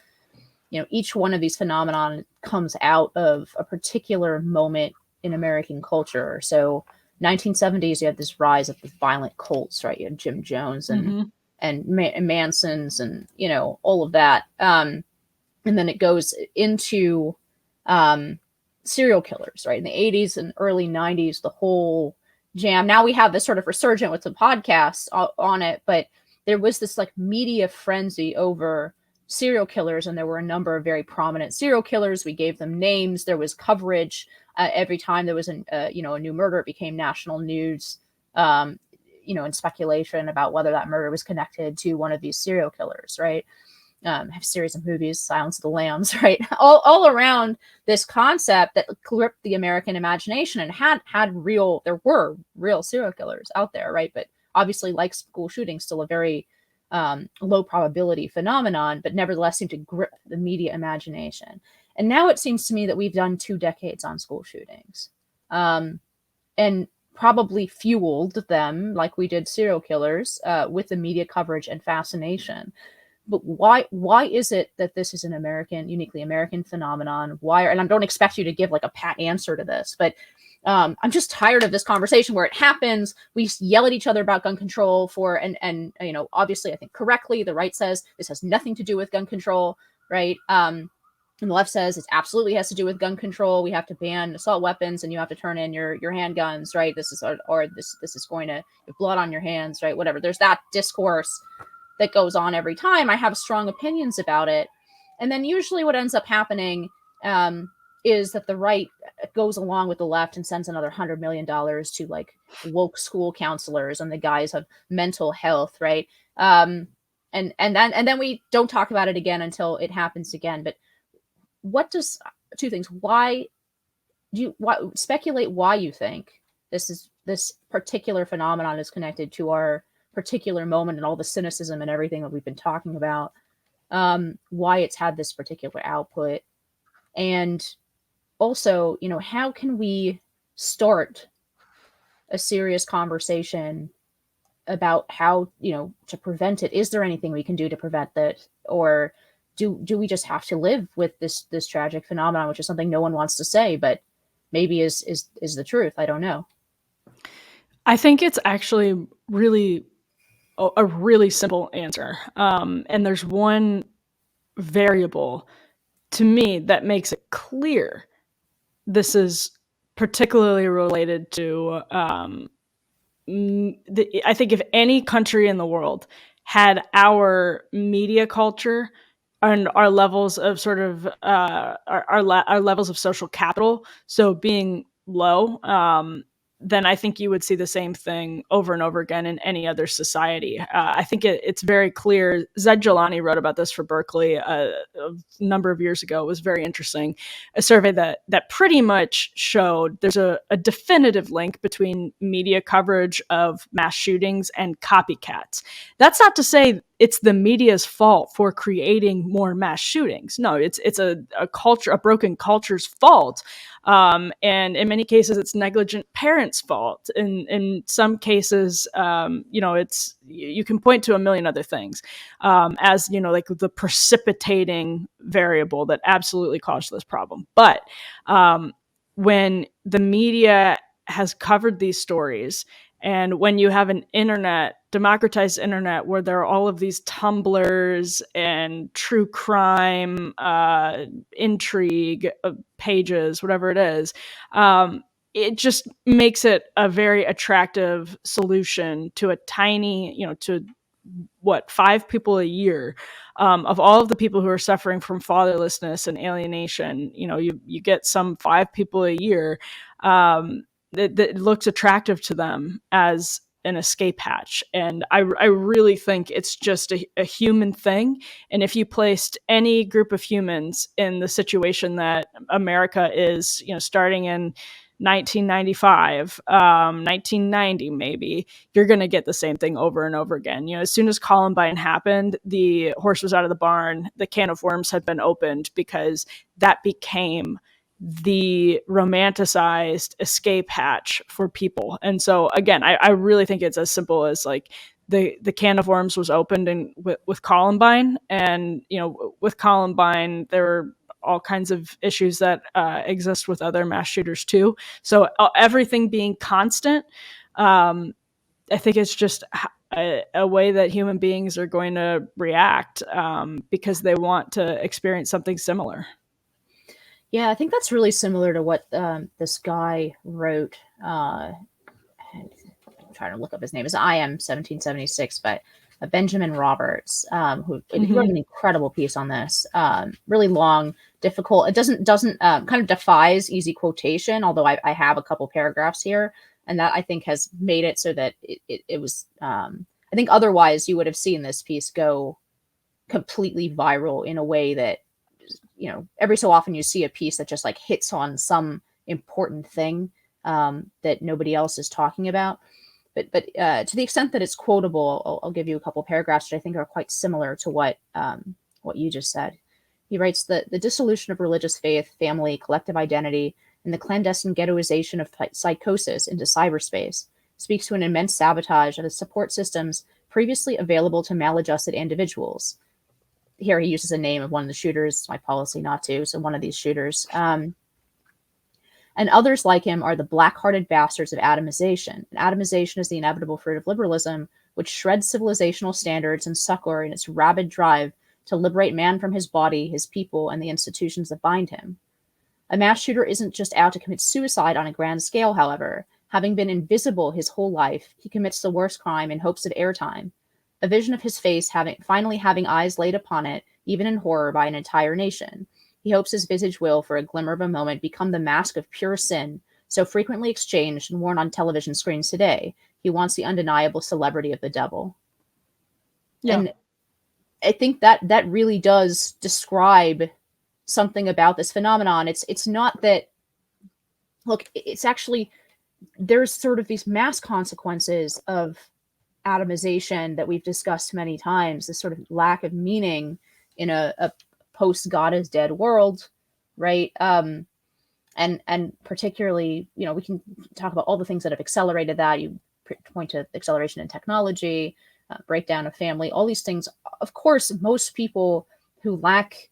each one of these phenomenon comes out of a particular moment in American culture. So 1970s, you had this rise of the violent cults, right? You had Jim Jones and Manson's and, all of that. And then it goes into serial killers, right? In the 80s and early 90s, the whole jam. Now we have this sort of resurgent with the podcast on it, but there was this like media frenzy over serial killers, and there were a number of very prominent serial killers. We gave them names. There was coverage every time there was a new murder. It became national news, and speculation about whether that murder was connected to one of these serial killers, right? Have a series of movies, Silence of the Lambs, right? All around this concept that gripped the American imagination and there were real serial killers out there, right? But obviously, like school shootings, still a very low probability phenomenon, but nevertheless seemed to grip the media imagination. And now it seems to me that we've done 2 decades on school shootings, and probably fueled them like we did serial killers with the media coverage and fascination. But why is it that this is an uniquely American phenomenon? And I don't expect you to give like a pat answer to this, but I'm just tired of this conversation where it happens. We yell at each other about gun control and obviously I think correctly, the right says this has nothing to do with gun control, right? And the left says it absolutely has to do with gun control. We have to ban assault weapons and you have to turn in your handguns, right? This is this is going to have blood on your hands, right? Whatever. There's that discourse that goes on every time. I have strong opinions about it. And then usually what ends up happening is that the right goes along with the left and sends another $100 million to like woke school counselors and the guys have mental health, right? And then we don't talk about it again until it happens again. But two things. Speculate why you think this particular phenomenon is connected to our particular moment and all the cynicism and everything that we've been talking about, why it's had this particular output. And also, how can we start a serious conversation about how, to prevent it? Is there anything we can do to prevent that? Or do we just have to live with this tragic phenomenon, which is something no one wants to say, but maybe is the truth? I don't know. I think it's actually a really simple answer. And there's one variable to me that makes it clear this is particularly related to, I think if any country in the world had our media culture and our levels of sort of, our levels of social capital, so being low, then I think you would see the same thing over and over again in any other society. I think it's very clear. Zed Jelani wrote about this for Berkeley a number of years ago. It was very interesting. A survey that pretty much showed there's a definitive link between media coverage of mass shootings and copycats. That's not to say it's the media's fault for creating more mass shootings. No, it's a culture, a broken culture's fault. And in many cases, it's negligent parents' fault. In some cases, it's, you can point to a million other things as, like the precipitating variable that absolutely caused this problem. But when the media has covered these stories, and when you have an democratized internet, where there are all of these Tumblrs and true crime, intrigue pages, whatever it is, it just makes it a very attractive solution to a tiny, to 5 people a year, of all of the people who are suffering from fatherlessness and alienation. You get some 5 people a year that looks attractive to them as an escape hatch. And I really think it's just a human thing. And if you placed any group of humans in the situation that America is, starting in 1995, 1990, maybe, you're going to get the same thing over and over again. As soon as Columbine happened, the horse was out of the barn, the can of worms had been opened, because that became the romanticized escape hatch for people. And so again, I really think it's as simple as like the can of worms was opened with Columbine. And with Columbine, there were all kinds of issues that exist with other mass shooters too. So everything being constant, I think it's just a way that human beings are going to react, because they want to experience something similar. Yeah, I think that's really similar to what this guy wrote. I'm trying to look up his name. It's I Am 1776, but Benjamin Roberts, who wrote an incredible piece on this. Really long, difficult. It doesn't kind of defies easy quotation, although I have a couple paragraphs here, and that I think has made it so that it was. I think otherwise you would have seen this piece go completely viral in a way that, every so often you see a piece that just like hits on some important thing that nobody else is talking about. But to the extent that it's quotable, I'll give you a couple paragraphs that I think are quite similar to what you just said. He writes that the dissolution of religious faith, family, collective identity, and the clandestine ghettoization of psychosis into cyberspace speaks to an immense sabotage of the support systems previously available to maladjusted individuals. Here he uses a name of one of the shooters. It's my policy not to. So one of these shooters. And others like him are the black-hearted bastards of atomization. And atomization is the inevitable fruit of liberalism, which shreds civilizational standards and succor in its rabid drive to liberate man from his body, his people, and the institutions that bind him. A mass shooter isn't just out to commit suicide on a grand scale, however. Having been invisible his whole life, he commits the worst crime in hopes of airtime. A vision of his face finally having eyes laid upon it, even in horror, by an entire nation. He hopes his visage will, for a glimmer of a moment, become the mask of pure sin, so frequently exchanged and worn on television screens today. He wants the undeniable celebrity of the devil. Yeah. And I think that really does describe something about this phenomenon. It's not that, look, it's actually, there's sort of these mass consequences of atomization that we've discussed many times, this sort of lack of meaning in a post God is dead world, right? And particularly, we can talk about all the things that have accelerated that. You point to acceleration in technology, breakdown of family, all these things. Of course, most people who lack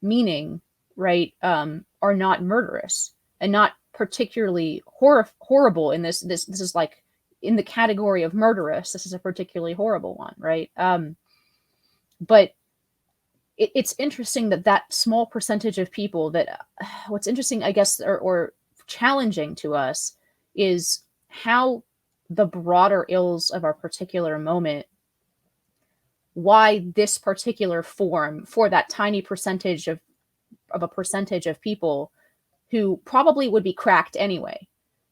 meaning, right, are not murderous and not particularly horrible in this. This is like in the category of murderous. This is a particularly horrible one, right? But it's interesting that small percentage of people that what's interesting, I guess, or challenging to us is how the broader ills of our particular moment, why this particular form for that tiny percentage of a percentage of people who probably would be cracked anyway,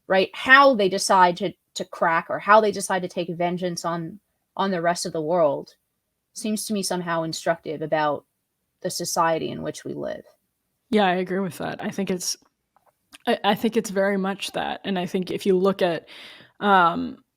right? How they decide to crack, or how they decide to take vengeance on the rest of the world, seems to me somehow instructive about the society in which we live. Yeah, I agree with that. I think it's very much that. And I think if you look at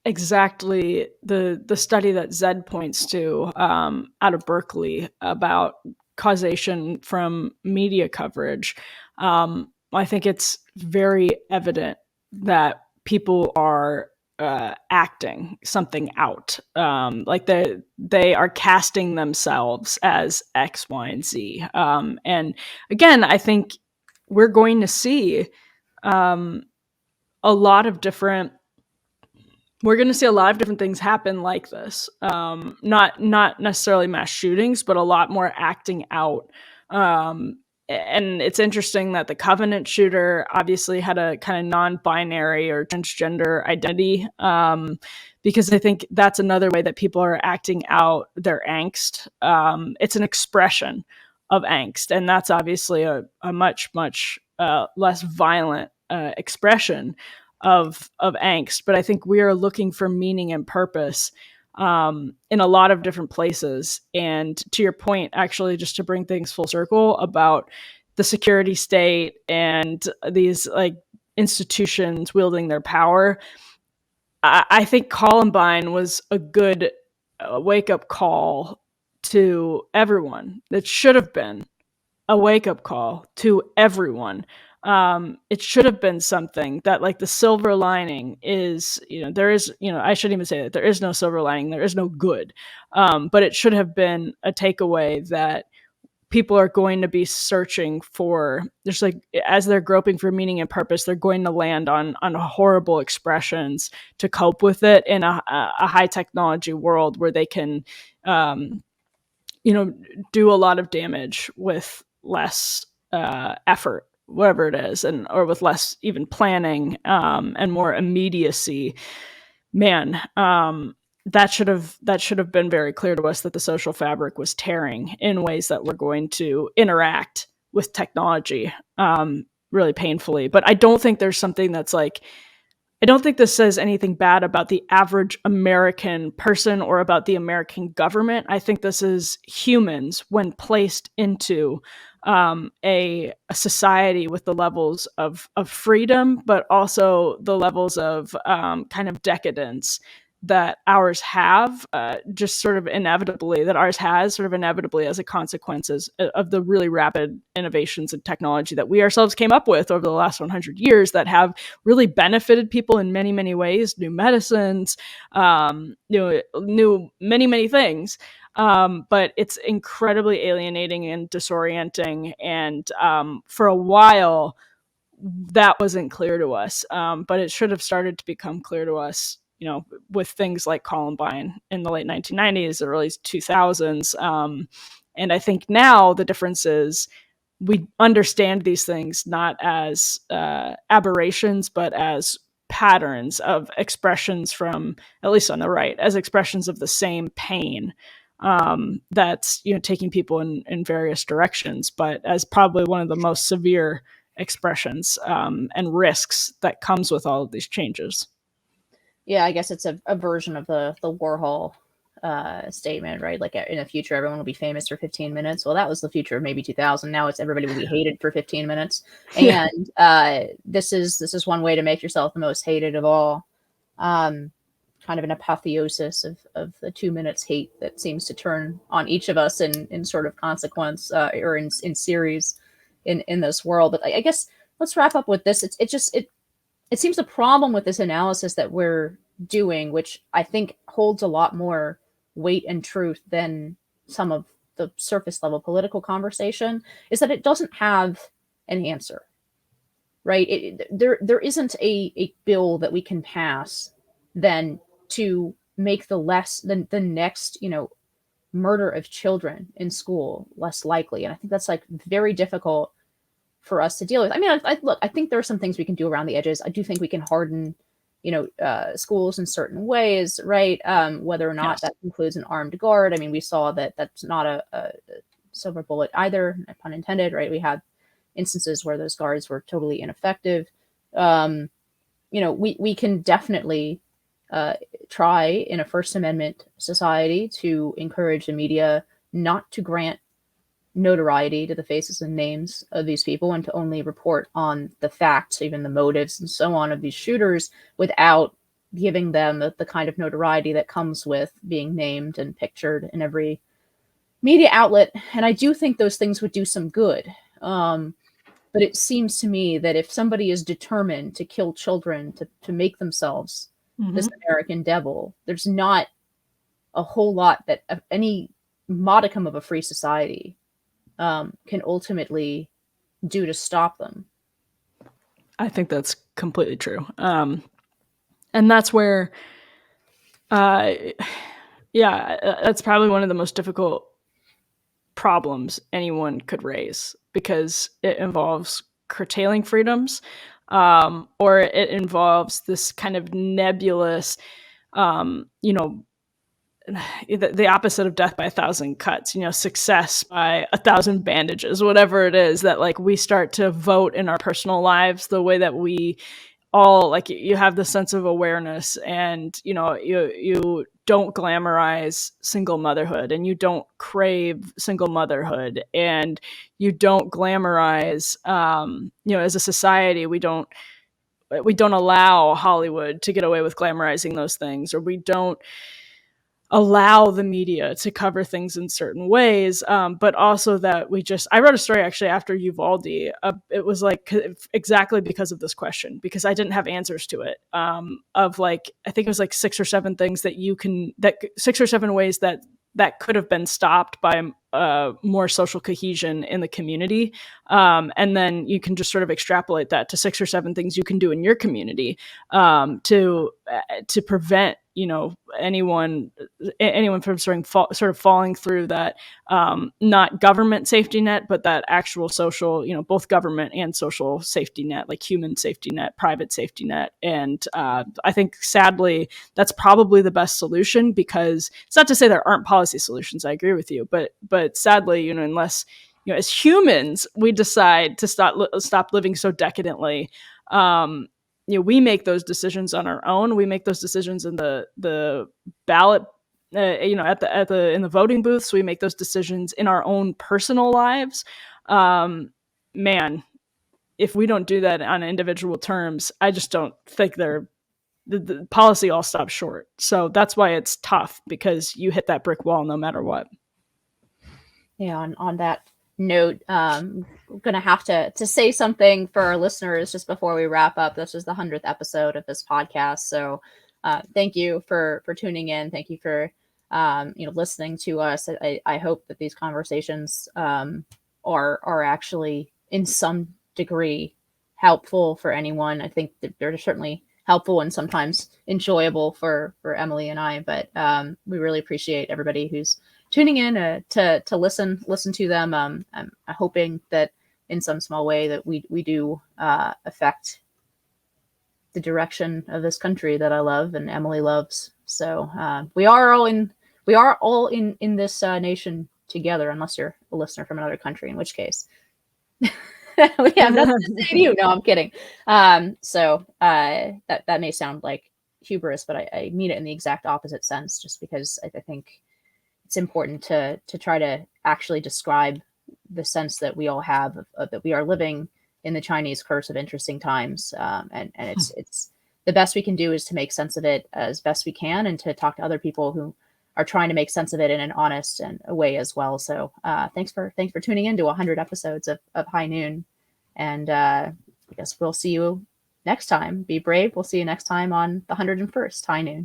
exactly the study that Zed points to out of Berkeley about causation from media coverage. I think it's very evident that people are acting something out. Like they are casting themselves as X, Y, and Z. And again, I think we're going to see um, a lot of different we're going to see a lot of different things happen like this. Not necessarily mass shootings, but a lot more acting out. And it's interesting that the Covenant shooter obviously had a kind of non-binary or transgender identity, because I think that's another way that people are acting out their angst. It's an expression of angst, and that's obviously a much less violent expression of angst. But I think we are looking for meaning and purpose in a lot of different places. And to your point, actually, just to bring things full circle about the security state and these like institutions wielding their power, I think Columbine was a good wake up call to everyone. It should have been a wake up call to everyone. It should have been something that, like, the silver lining is, there is, I shouldn't even say that there is no silver lining, there is no good. But it should have been a takeaway that people are going to be searching for. There's like, as they're groping for meaning and purpose, they're going to land on horrible expressions to cope with it in a high technology world where they can, do a lot of damage with less effort, whatever it is, or with less even planning, and more immediacy. Man, that should have been very clear to us that the social fabric was tearing in ways that we're going to interact with technology really painfully. But I don't think there's something that's like, I don't think this says anything bad about the average American person or about the American government. I think this is humans when placed into a society with the levels of freedom, but also the levels of kind of decadence that ours have, just sort of inevitably, that ours has sort of inevitably as a consequence of the really rapid innovations in technology that we ourselves came up with over the last 100 years that have really benefited people in many, many ways, new medicines, new many things. But it's incredibly alienating and disorienting. And for a while, that wasn't clear to us. But it should have started to become clear to us, with things like Columbine in the late 1990s, the early 2000s. And I think now the difference is we understand these things not as aberrations, but as patterns of expressions from, at least on the right, as expressions of the same pain that's taking people in various directions, but as probably one of the most severe expressions and risks that comes with all of these changes. Yeah, I guess it's a version of the Warhol statement, right? Like, in the future, everyone will be famous for 15 minutes. Well, that was the future of maybe 2000. Now it's everybody will be hated for 15 minutes. Yeah. And this is one way to make yourself the most hated of all. Kind of an apotheosis of the 2 minutes hate that seems to turn on each of us in sort of consequence, or in series in this world. But I guess let's wrap up with this. It seems the problem with this analysis that we're doing, which I think holds a lot more weight and truth than some of the surface level political conversation, is that it doesn't have an answer, right? There isn't a bill that we can pass then to make the next, murder of children in school less likely. And I think that's like very difficult for us to deal with. I mean, I think there are some things we can do around the edges. I do think we can harden, schools in certain ways, right? Whether or not Yes. that includes an armed guard. I mean, we saw that that's not a silver bullet either, pun intended, right? We had instances where those guards were totally ineffective. We can definitely try in a First Amendment society to encourage the media not to grant notoriety to the faces and names of these people, and to only report on the facts, even the motives and so on, of these shooters, without giving them the kind of notoriety that comes with being named and pictured in every media outlet. And I do think those things would do some good. But it seems to me that if somebody is determined to kill children to make themselves this American devil, there's not a whole lot that any modicum of a free society can ultimately do to stop them. I think that's completely true. And that's where, that's probably one of the most difficult problems anyone could raise, because it involves curtailing freedoms, or it involves this kind of nebulous, the opposite of death by 1,000 cuts, success by 1,000 bandages, whatever it is, that like we start to vote in our personal lives the way that we all, like, you have the sense of awareness, and you don't glamorize single motherhood, and you don't crave single motherhood, and you don't glamorize, as a society, we don't allow Hollywood to get away with glamorizing those things, or we don't allow the media to cover things in certain ways, but also that I wrote a story actually after Uvalde. It was like exactly because of this question, because I didn't have answers to it, of like, I think it was like 6 or 7 things that 6 or 7 ways that could have been stopped by more social cohesion in the community. And then you can just sort of extrapolate that to 6 or 7 things you can do in your community to prevent anyone from sort of falling through that, not government safety net, but that actual social, both government and social safety net, like human safety net, private safety net. And I think sadly that's probably the best solution, because it's not to say there aren't policy solutions. I agree with you, but sadly, unless as humans we decide to stop living so decadently, we make those decisions on our own. We make those decisions in the ballot, in the voting booths. We make those decisions in our own personal lives. Man, if we don't do that on individual terms, I just don't think the policy all stops short. So that's why it's tough, because you hit that brick wall no matter what. Yeah, on that note, I'm gonna have to say something for our listeners just before we wrap up. This is the 100th episode of this podcast, so thank you for tuning in. Thank you for listening to us. I hope that these conversations are actually in some degree helpful for anyone. I think that they're certainly helpful and sometimes enjoyable for Emily and I, but we really appreciate everybody who's tuning in to listen to them. I'm hoping that in some small way that we do affect the direction of this country that I love and Emily loves. So we are all in this nation together, unless you're a listener from another country, in which case we have nothing to say to you. No, I'm kidding. So that may sound like hubris, but I mean it in the exact opposite sense, just because I think it's important to try to actually describe the sense that we all have of that we are living in the Chinese curse of interesting times. And it's the best we can do is to make sense of it as best we can, and to talk to other people who are trying to make sense of it in an honest and a way as well. So thanks for tuning in to 100 episodes of High Noon. And I guess we'll see you next time. Be brave. We'll see you next time on the 101st High Noon.